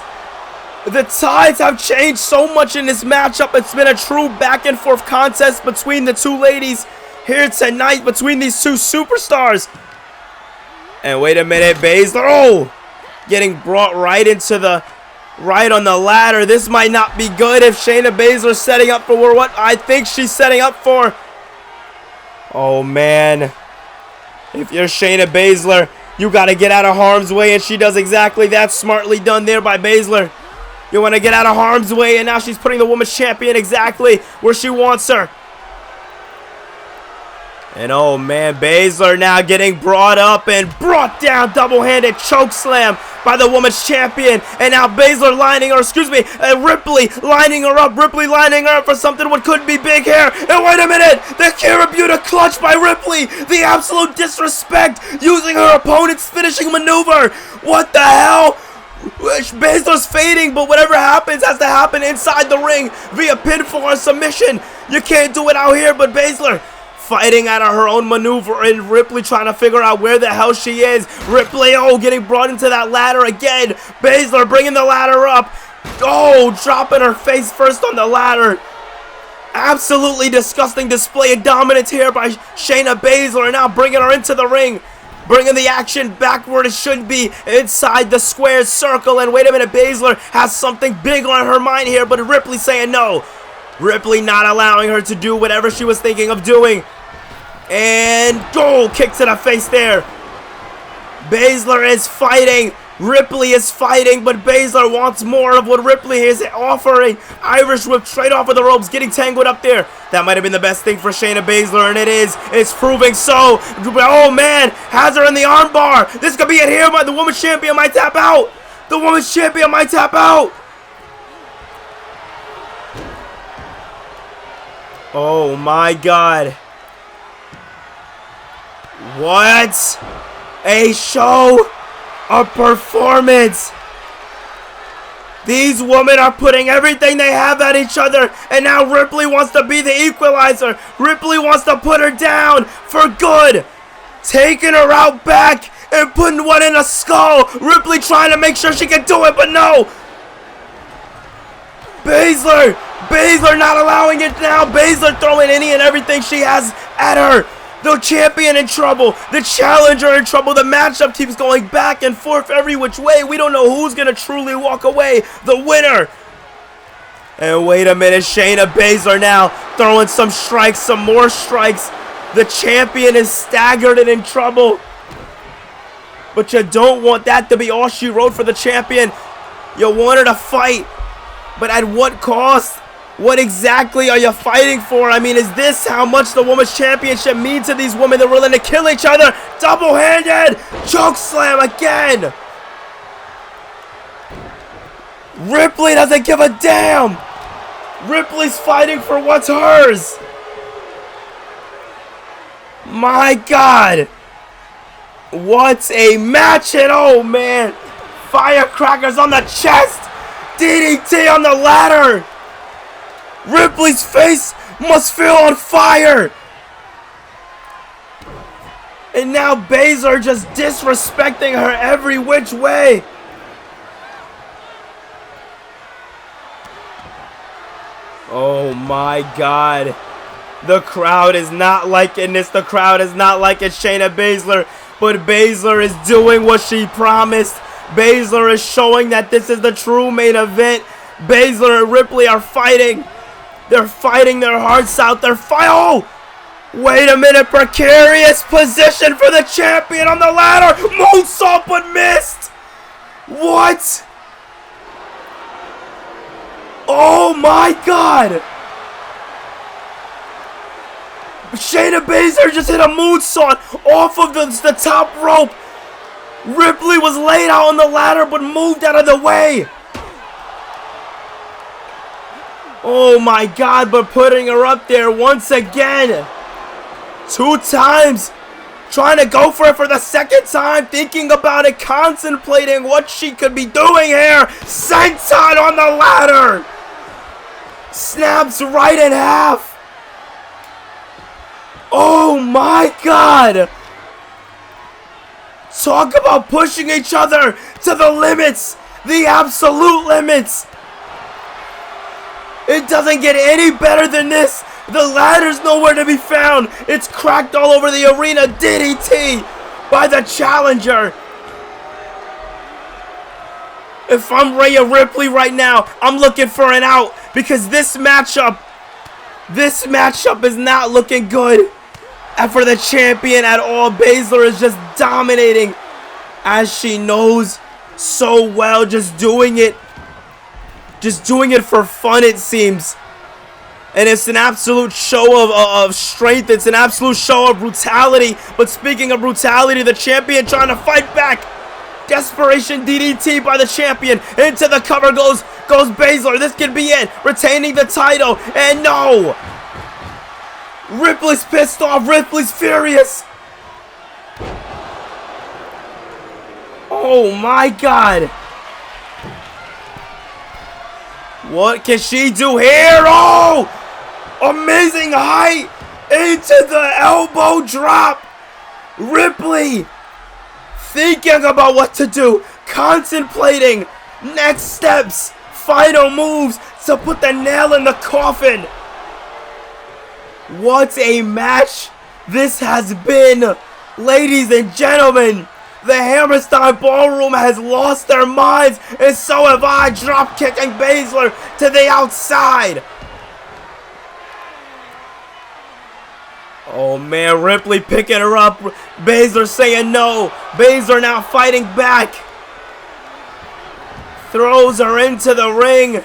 The tides have changed so much in this matchup. It's been a true back and forth contest between the two ladies here tonight, between these two superstars. And wait a minute, Baszler, oh, getting brought right on the ladder. This might not be good if Shayna Baszler's setting up for what I think she's setting up for. Oh, man. If you're Shayna Baszler, you got to get out of harm's way, and she does exactly that. Smartly done there by Baszler. You want to get out of harm's way, and now she's putting the women's champion exactly where she wants her. And oh, man, Baszler now getting brought up and brought down. Double-handed choke slam by the women's champion. And now Baszler lining her, Ripley lining her up. Ripley lining her up for something what could be big here. And wait a minute, the Karabuta clutch by Ripley. The absolute disrespect using her opponent's finishing maneuver. What the hell? Baszler's fading, but whatever happens has to happen inside the ring via pinfall or submission. You can't do it out here, but Baszler fighting out of her own maneuver, and Ripley trying to figure out where the hell she is. Ripley, oh, getting brought into that ladder again. Baszler bringing the ladder up. Oh, dropping her face first on the ladder. Absolutely disgusting display of dominance here by Shayna Baszler, and now bringing her into the ring. Bringing the action back where it should be, inside the square circle. And wait a minute, Baszler has something big on her mind here, but Ripley saying no. Ripley not allowing her to do whatever she was thinking of doing. And goal kick to the face there. Baszler is fighting. Ripley is fighting, but Baszler wants more of what Ripley is offering. Irish whip straight off of the ropes, getting tangled up there. That might have been the best thing for Shayna Baszler, and it is. It's proving so. Oh, man. Has her in the armbar. This could be it here, but the women's champion might tap out. The women's champion might tap out. Oh, my God. What? A show. A performance. These women are putting everything they have at each other, and now Ripley wants to be the equalizer. Ripley wants to put her down for good. Taking her out back and putting one in a skull. Ripley trying to make sure she can do it, but no. Baszler not allowing it now. Baszler throwing any and everything she has at her. The champion in trouble. The challenger in trouble. The matchup keeps going back and forth every which way. We don't know who's going to truly walk away the winner. And wait a minute. Shayna Baszler now throwing some strikes, some more strikes. The champion is staggered and in trouble. But you don't want that to be all she wrote for the champion. You want her to fight. But at what cost? What exactly are you fighting for? I mean, is this how much the Women's Championship means to these women? They're willing to kill each other. Double-handed choke slam again. Ripley doesn't give a damn. Ripley's fighting for what's hers. My God. What a match. And oh, man. Firecrackers on the chest. DDT on the ladder. Ripley's face must feel on fire. And now Baszler just disrespecting her every which way. Oh my God. The crowd is not liking this. The crowd is not liking Shayna Baszler. But Baszler is doing what she promised. Baszler is showing that this is the true main event. Baszler and Ripley are fighting. They're fighting their hearts out. Oh! Wait a minute. Precarious position for the champion on the ladder. Moonsault but missed. What? Oh my God. Shayna Baszler just hit a moonsault off of the top rope. Ripley was laid out on the ladder but moved out of the way. Oh my God, but putting her up there once again. 2 times. Trying to go for it for the 2nd time. Thinking about it, contemplating what she could be doing here. Senton on the ladder. Snaps right in half. Oh my God. Talk about pushing each other to the limits. The absolute limits. It doesn't get any better than this. The ladder's nowhere to be found. It's cracked all over the arena. DDT by the challenger. If I'm Rhea Ripley right now, I'm looking for an out because this matchup is not looking good for the champion at all. Baszler is just dominating as she knows so well, just doing it for fun, it seems. And it's an absolute show of strength. It's an absolute show of brutality. But speaking of brutality, the champion trying to fight back. Desperation DDT by the champion. Into the cover goes Baszler. This could be it. Retaining the title. And no. Ripley's pissed off. Ripley's furious. Oh my God. What can she do here? Oh! Amazing height into the elbow drop. Ripley thinking about what to do. Contemplating next steps. Final moves to put the nail in the coffin. What a match this has been. Ladies and gentlemen, the Hammerstein Ballroom has lost their minds, and so have I, drop kicking Baszler to the outside. Oh man, Ripley picking her up. Baszler saying no. Baszler now fighting back. Throws her into the ring.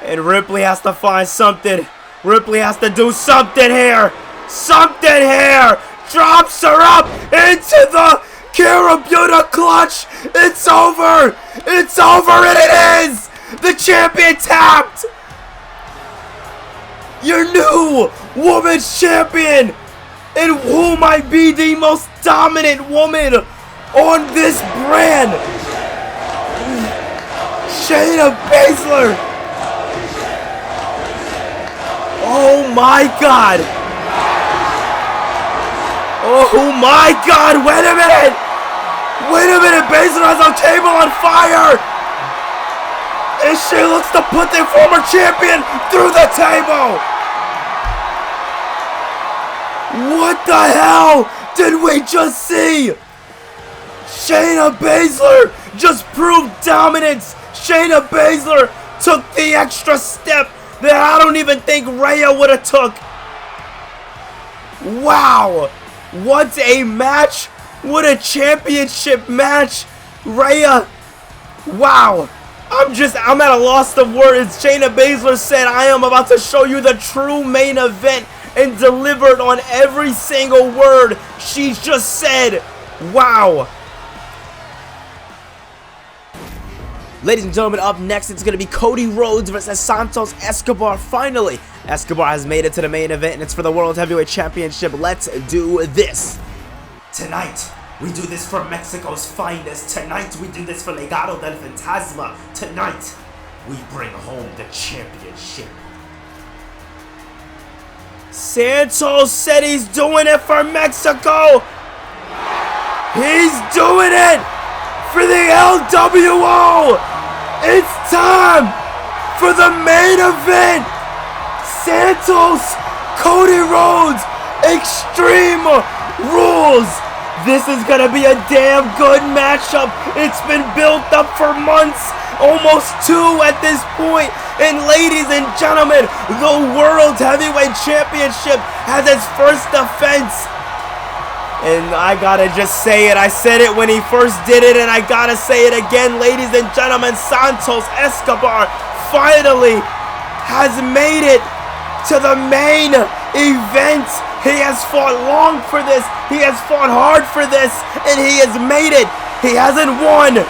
And Ripley has to find something. Ripley has to do something here. Something here. Drops her up into the Karabuta clutch. It's over. It's over, and it is. The champion tapped. Your new women's champion, and who might be the most dominant woman on this brand, Shayna Baszler. Oh my God. Oh my God, wait a minute. Wait a minute, Baszler has a table on fire. And she looks to put the former champion through the table. What the hell did we just see? Shayna Baszler just proved dominance. Shayna Baszler took the extra step that I don't even think Rhea would have took. Wow. What a match. What a championship match. Rhea. Wow. I'm at a loss of words. Shayna Baszler said, I am about to show you the true main event, and delivered on every single word she just said. Wow. Ladies and gentlemen, up next, it's going to be Cody Rhodes versus Santos Escobar. Finally, Escobar has made it to the main event, and it's for the World Heavyweight Championship. Let's do this. Tonight, We do this for Mexico's finest. Tonight, we do this for Legado del Fantasma. Tonight, we bring home the championship. Santos said he's doing it for Mexico. He's doing it for the LWO. It's time for the main event. Santos, Cody Rhodes, Extreme Rules. This is going to be a damn good matchup. It's been built up for months, almost 2 at this point. And ladies and gentlemen, the World Heavyweight Championship has its first defense. And I gotta just say it. I said it when he first did it, and I gotta say it again. Ladies and gentlemen, Santos Escobar finally has made it to the main event. He has fought long for this. He has fought hard for this, and he has made it. He hasn't won.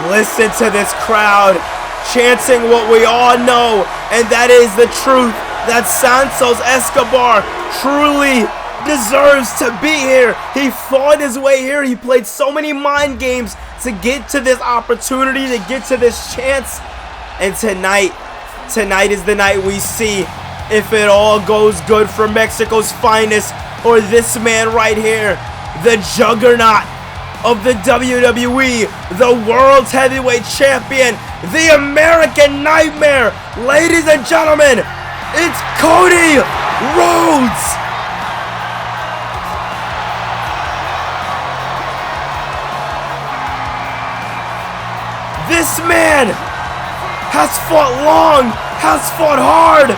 Listen to this crowd chanting what we all know, and that is the truth, that Santos Escobar truly deserves to be here. He fought his way here. He played so many mind games to get to this opportunity, to get to this chance. And tonight is the night we see if it all goes good for Mexico's finest, or this man right here, the juggernaut of the WWE, the World's Heavyweight Champion, the American Nightmare. Ladies and gentlemen, it's Cody Rhodes. This man has fought long, has fought hard,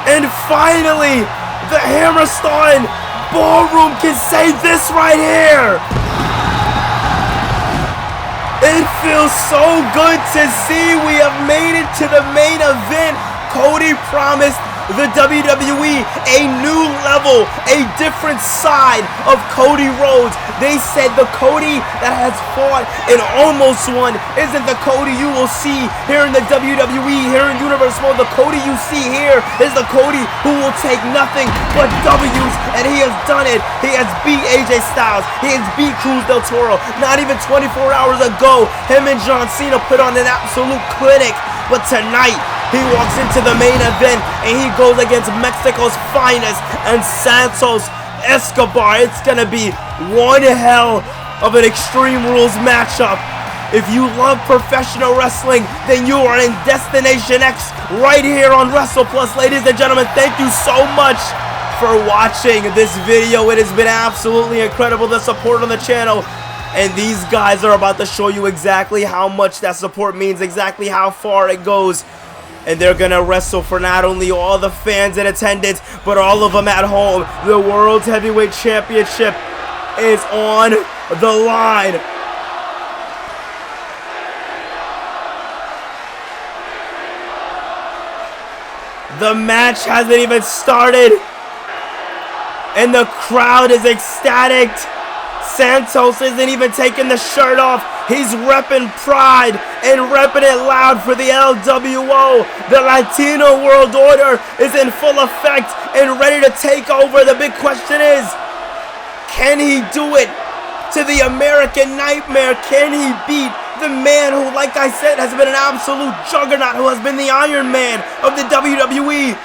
and finally, the Hammerstein Ballroom can say this right here. It feels so good to see we have made it to the main event. Cody promised the WWE a new level, a different side of Cody Rhodes. They said the Cody that has fought and almost won isn't the Cody you will see here in the WWE, here in Universe Mode. The Cody you see here is the Cody who will take nothing but W's, and he has done it. He has beat AJ Styles. He has beat Cruz del Toro. Not even 24 hours ago, him and John Cena put on an absolute clinic. But tonight, he walks into the main event and he goes against Mexico's finest and Santos Escobar. It's gonna be one hell of an Extreme Rules matchup. If you love professional wrestling, then you are in Destination X right here on WrestlePlus. Ladies and gentlemen, thank you so much for watching this video. It has been absolutely incredible, the support on the channel. And these guys are about to show you exactly how much that support means, exactly how far it goes. And they're going to wrestle for not only all the fans in attendance, but all of them at home. The World's Heavyweight Championship is on the line. The match hasn't even started, and the crowd is ecstatic. Santos isn't even taking the shirt off. He's repping pride and repping it loud for the LWO. The Latino World Order is in full effect and ready to take over. The big question is, can he do it to the American Nightmare? Can he beat the man who, like I said, has been an absolute juggernaut, who has been the Iron Man of the WWE?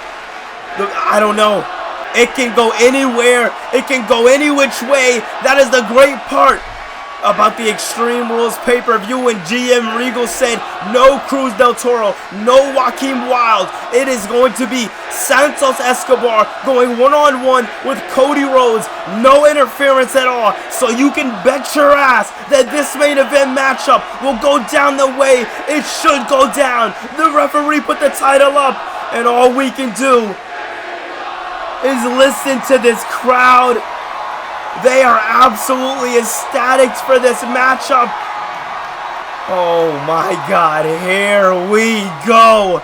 I don't know. It can go anywhere. It can go any which way. That is the great part about the Extreme Rules pay-per-view. And GM Regal said no Cruz del Toro, no Joaquin Wilde. It is going to be Santos Escobar going one-on-one with Cody Rhodes. No interference at all. So you can bet your ass that this main event matchup will go down the way it should go down. The referee put the title up, and all we can do is listen to this crowd. They are absolutely ecstatic for this matchup. Oh my God, here we go.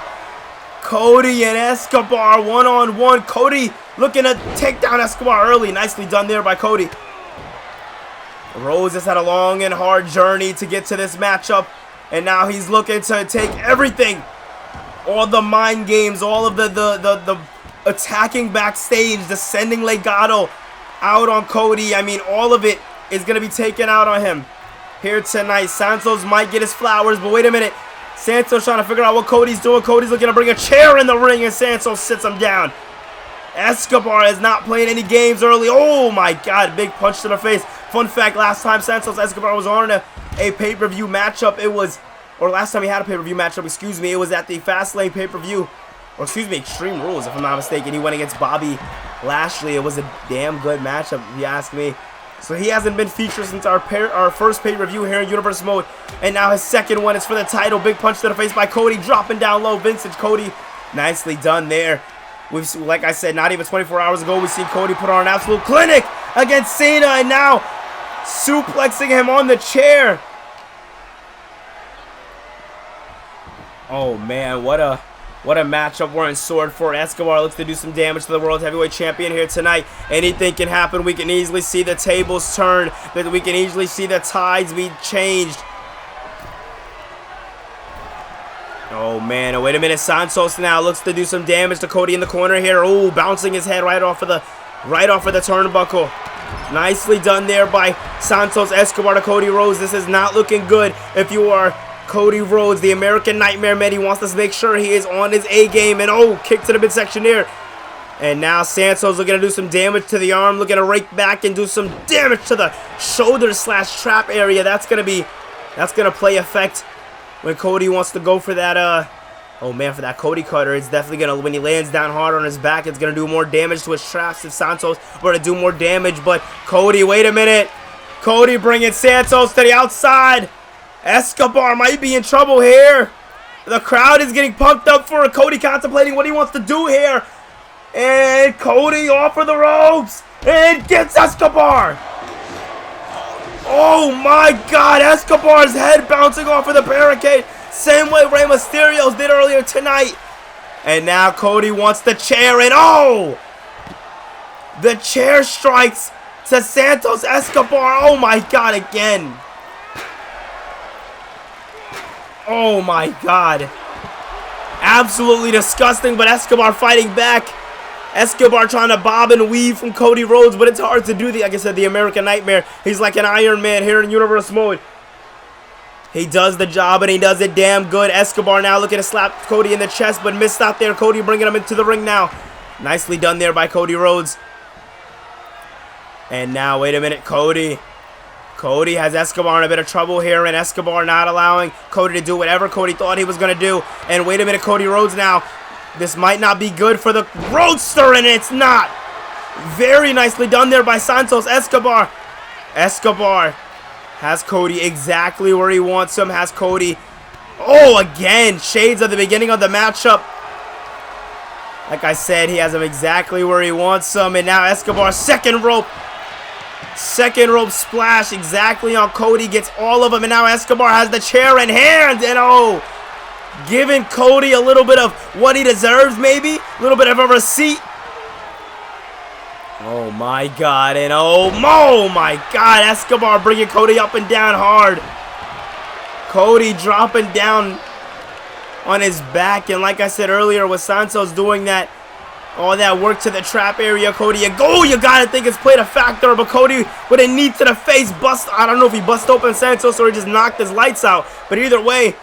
Cody and Escobar one-on-one. Cody looking to take down Escobar early. Nicely done there by Cody. Rhodes has had a long and hard journey to get to this matchup, and now he's looking to take everything. All the mind games, all of the attacking backstage, descending legato out on Cody. I mean, all of it is going to be taken out on him here tonight. Santos might get his flowers, but wait a minute. Santos trying to figure out what Cody's doing. Cody's looking to bring a chair in the ring, and Santos sits him down. Escobar is not playing any games early. Oh my God, big punch to the face. Fun fact, last time Santos Escobar was on a pay-per-view matchup, it was, or last time he had a pay-per-view matchup, excuse me, it was at the Fastlane pay-per-view, or excuse me, Extreme Rules, if I'm not mistaken. He went against Bobby Lashley. It was a damn good matchup, if you ask me. So he hasn't been featured since our first pay-per-view here in Universe Mode. And now his second one is for the title. Big punch to the face by Cody, dropping down low. Vintage Cody, nicely done there. We've, like I said, not even 24 hours ago, we've seen Cody put on an absolute clinic against Cena, and now suplexing him on the chair. Oh man, what a matchup we're in store for. Escobar looks to do some damage to the World Heavyweight Champion here tonight. Anything can happen. We can easily see the tables turn. We can easily see the tides be changed. Oh man, oh, wait a minute. Santos now looks to do some damage to Cody in the corner here. Oh, bouncing his head right off of the turnbuckle. Nicely done there by Santos Escobar to Cody Rhodes. This is not looking good if you are Cody Rhodes, the American Nightmare Man. He wants to make sure he is on his A game. And oh, kick to the midsection there. And now Santos looking to do some damage to the arm, looking to rake back and do some damage to the shoulder / trap area. That's gonna play effect when Cody wants to go for that. Oh man, for that Cody cutter, it's definitely gonna, when he lands down hard on his back, it's gonna do more damage to his traps if Santos were to do more damage. But Cody, wait a minute. Cody bringing Santos to the outside. Escobar might be in trouble here. The crowd is getting pumped up for Cody, contemplating what he wants to do here. And Cody off for the ropes and gets Escobar. Oh my God, Escobar's head bouncing off of the barricade. Same way Rey Mysterio's did earlier tonight. And now Cody wants the chair, and oh! The chair strikes to Santos Escobar. Oh my God, again. Oh my God. Absolutely disgusting, but Escobar fighting back. Escobar trying to bob and weave from Cody Rhodes, but it's hard to do. Like I said, the American Nightmare. He's like an Iron Man here in Universe Mode. He does the job, and he does it damn good. Escobar now looking to slap Cody in the chest, but missed out there. Cody bringing him into the ring now. Nicely done there by Cody Rhodes. And now, wait a minute, Cody has Escobar in a bit of trouble here, and Escobar not allowing Cody to do whatever Cody thought he was going to do. And wait a minute, Cody Rhodes now. This might not be good for the Roadster, and it's not. Very nicely done there by Santos Escobar. Escobar has Cody exactly where he wants him. Has Cody. Oh, again, shades of the beginning of the matchup. Like I said, he has him exactly where he wants him. And now Escobar, second rope splash exactly on Cody. Gets all of them. And now Escobar has the chair in hand. And oh, giving Cody a little bit of what he deserves, maybe. A little bit of a receipt. Oh my God, and oh my God, Escobar bringing Cody up and down hard. Cody dropping down on his back, and like I said earlier, with Santos doing that, all that work to the trap area, Cody, you gotta think it's played a factor, but Cody with a knee to the face, I don't know if he bust open Santos or he just knocked his lights out, but either way,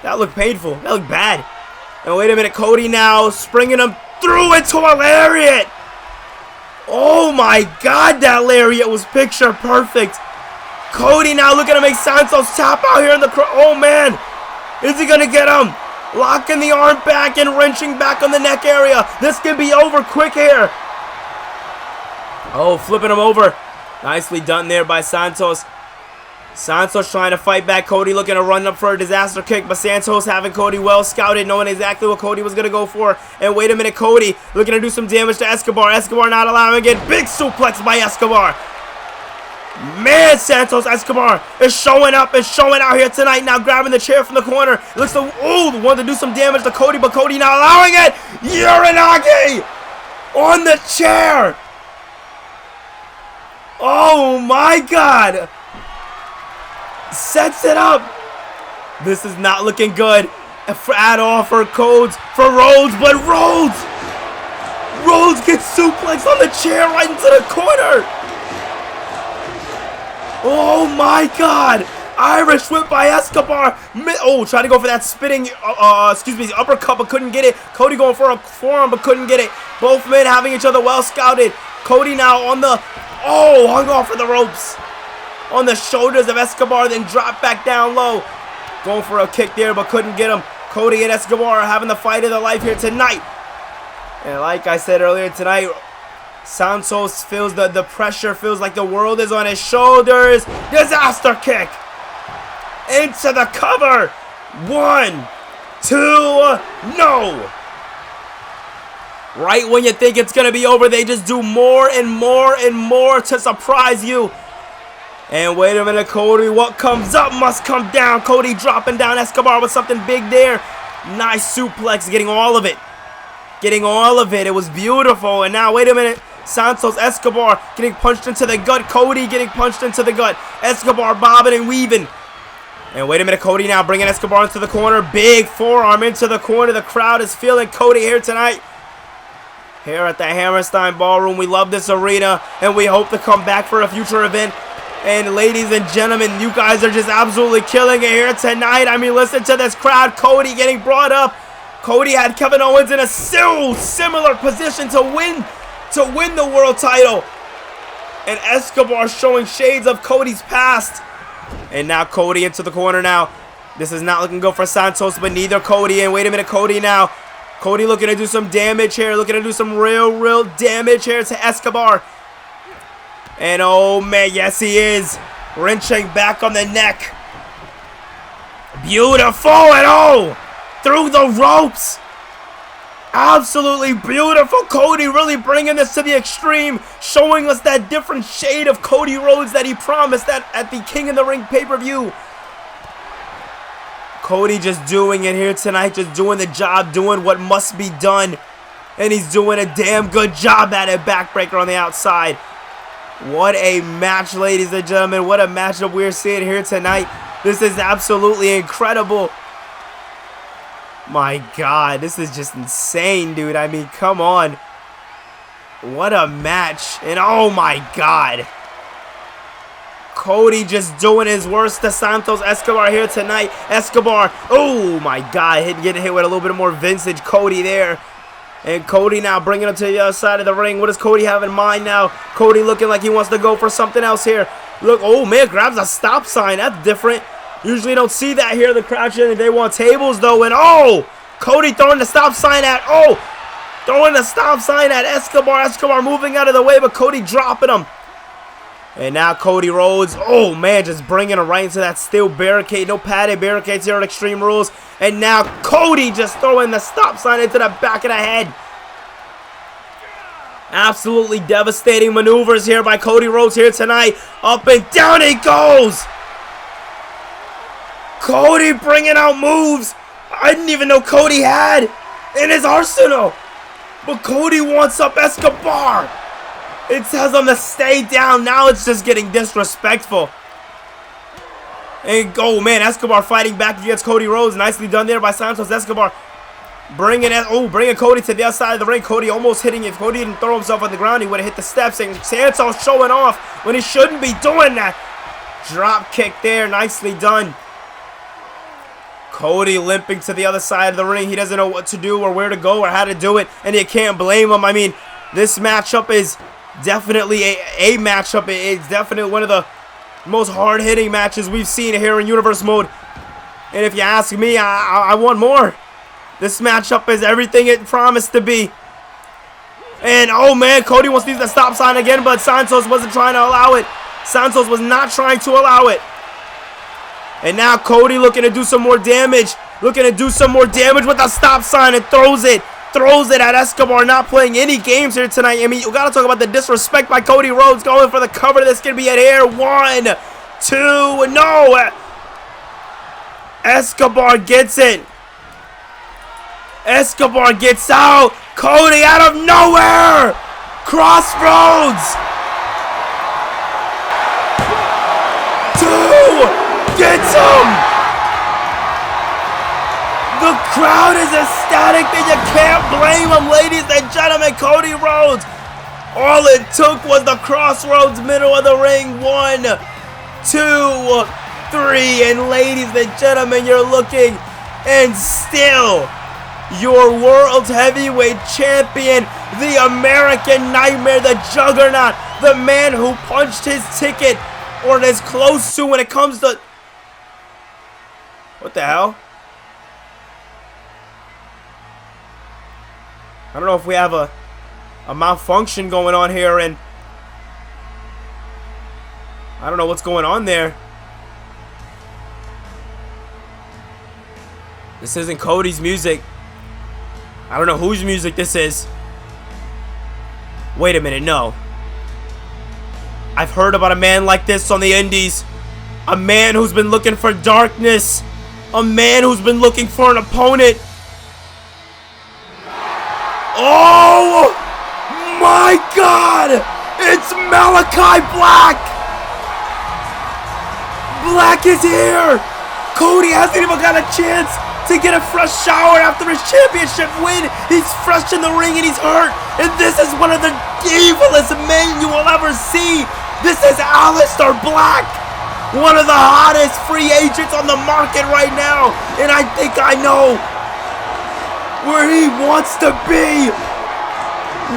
that looked painful, that looked bad. And wait a minute, Cody now springing him through into a lariat. Oh my God, that lariat was picture perfect. Cody now looking to make Santos tap out here in the crowd. Oh man, is he gonna get him? Locking the arm back and wrenching back on the neck area. This can be over quick here. Oh, flipping him over. Nicely done there by Santos. Santos trying to fight back. Cody looking to run up for a disaster kick, but Santos having Cody well scouted, knowing exactly what Cody was going to go for. And wait a minute, Cody looking to do some damage to Escobar. Escobar not allowing it. Big suplex by Escobar. Man, Santos Escobar is showing up and showing out here tonight. Now grabbing the chair from the corner. Looks to, want to do some damage to Cody, but Cody not allowing it. Uranagi on the chair. Oh my God. Sets it up. This is not looking good at all for Rhodes, but Rhodes Rhodes gets suplexed on the chair right into the corner. Oh my God. Irish whip by Escobar. Oh, trying to go for that spinning, uppercut, but couldn't get it. Cody going for a forearm, but couldn't get it. Both men having each other well scouted. Cody now on the, hung off for the ropes. On the shoulders of Escobar, then dropped back down low. Going for a kick there, but couldn't get him. Cody and Escobar are having the fight of their life here tonight. And like I said earlier tonight, Santos feels the pressure, feels like the world is on his shoulders. Disaster kick. Into the cover. 1, 2, no. Right when you think it's going to be over, they just do more and more and more to surprise you. And wait a minute, Cody, what comes up must come down. Cody dropping down Escobar with something big there. Nice suplex, getting all of it. Getting all of it. It was beautiful. And now, wait a minute. Santos, Escobar getting punched into the gut. Cody getting punched into the gut. Escobar bobbing and weaving. And wait a minute, Cody now bringing Escobar into the corner. Big forearm into the corner. The crowd is feeling Cody here tonight. Here at the Hammerstein Ballroom, we love this arena, and we hope to come back for a future event. And ladies and gentlemen, you guys are just absolutely killing it here tonight. I mean, listen to this crowd. Cody getting brought up. Cody had Kevin Owens in a similar position to win the world title. And Escobar showing shades of Cody's past. And now Cody into the corner now. This is not looking good for Santos, but neither Cody. And wait a minute, Cody now. Cody looking to do some damage here. Looking to do some real damage here to Escobar. And oh man, yes he is. Wrenching back on the neck. Beautiful and oh! Through the ropes. Absolutely beautiful. Cody really bringing this to the extreme. Showing us that different shade of Cody Rhodes that he promised at the King of the Ring pay-per-view. Cody just doing it here tonight. Just doing the job. Doing what must be done. And he's doing a damn good job at it. Backbreaker on the outside. What a match, ladies and gentlemen. What a matchup we're seeing here tonight. This is absolutely incredible. My God, this is just insane, dude. I mean, come on. What a match. And oh my God. Cody just doing his worst to Santos Escobar here tonight. Escobar, oh my God, getting hit with a little bit more vintage Cody there. And Cody now bringing him to the other side of the ring. What does Cody have in mind now? Cody looking like he wants to go for something else here. Look, oh man, grabs a stop sign. That's different. Usually don't see that here. The crowd chanting they want tables though. And oh, Cody throwing the stop sign at, throwing the stop sign at Escobar. Escobar moving out of the way, but Cody dropping him. And now Cody Rhodes, oh man, just bringing him right into that steel barricade. No padded barricades here at Extreme Rules. And now Cody just throwing the stop sign into the back of the head. Absolutely devastating maneuvers here by Cody Rhodes here tonight. Up and down he goes. Cody bringing out moves I didn't even know Cody had in his arsenal. But Cody wants up Escobar. It tells him to stay down. Now it's just getting disrespectful. And oh man, Escobar fighting back against Cody Rhodes. Nicely done there by Santos Escobar. Bringing Cody to the other side of the ring. Cody almost hitting. If Cody didn't throw himself on the ground, he would have hit the steps. And Santos showing off when he shouldn't be doing that. Drop kick there. Nicely done. Cody limping to the other side of the ring. He doesn't know what to do or where to go or how to do it. And you can't blame him. I mean, this matchup is definitely a matchup. It's definitely one of the most hard-hitting matches we've seen here in Universe Mode. And if you ask me, I want more. This matchup is everything it promised to be. And oh man, Cody wants to use the stop sign again, but Santos wasn't trying to allow it. Santos was not trying to allow it. And now Cody looking to do some more damage. Looking to do some more damage with the stop sign and throws it. Throws it at Escobar, not playing any games here tonight. I mean, you got to talk about the disrespect by Cody Rhodes going for the cover. This can be at air. 1, 2, no. Escobar gets it. Escobar gets out. Cody out of nowhere. Crossroads. 2 gets him. The crowd is ecstatic, and you can't blame them, ladies and gentlemen. Cody Rhodes. All it took was the crossroads, middle of the ring. 1, 2, 3, and ladies and gentlemen, you're looking, and still, your world heavyweight champion, the American Nightmare, the Juggernaut, the man who punched his ticket, or as close to when it comes to... What the hell? I don't know if we have a malfunction going on here, and I don't know what's going on there. This isn't Cody's music. I don't know whose music this is. Wait a minute, no. I've heard about a man like this on the indies. A man who's been looking for darkness. A man who's been looking for an opponent. Oh my God! It's Malachi Black! Black is here! Cody hasn't even got a chance to get a fresh shower after his championship win. He's fresh in the ring and he's hurt. And this is one of the evilest men you will ever see. This is Aleister Black, one of the hottest free agents on the market right now. And I think I know where he wants to be.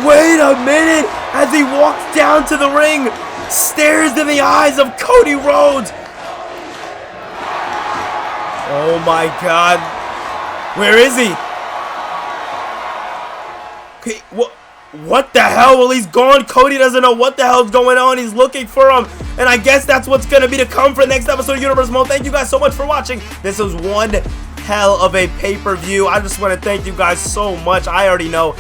Wait a minute. As he walks down to the ring, stares in the eyes of Cody Rhodes. Oh my God. Where is he? Okay, what the hell? Well, he's gone. Cody doesn't know what the hell's going on. He's looking for him. And I guess that's what's going to be to come for the next episode of Universe Mode. Thank you guys so much for watching. This was one hell of a pay-per-view. I just want to thank you guys so much. I already know.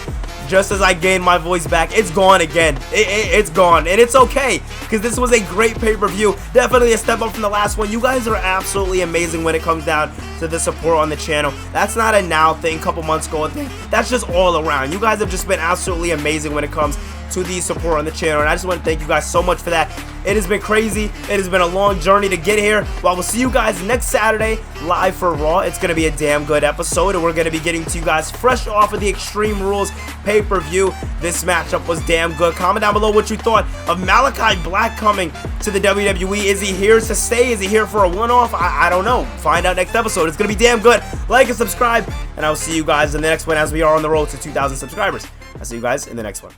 Just as I gained my voice back, it's gone again. It's gone, and it's okay, because this was a great pay-per-view. Definitely a step up from the last one. You guys are absolutely amazing when it comes down to the support on the channel. That's not a now thing, couple months ago thing. That's just all around. You guys have just been absolutely amazing when it comes to the support on the channel, and I just want to thank you guys so much for that. It has been crazy. It has been a long journey to get here. Well, we'll see you guys next Saturday live for Raw. It's going to be a damn good episode, and we're going to be getting to you guys fresh off of the Extreme Rules pay-per-view. This matchup was damn good. Comment down below what you thought of Malachi Black coming to the WWE. Is he here to stay? Is he here for a one-off? I don't know. Find out next episode. It's going to be damn good. Like and subscribe, and I'll see you guys in the next one as we are on the road to 2,000 subscribers. I'll see you guys in the next one.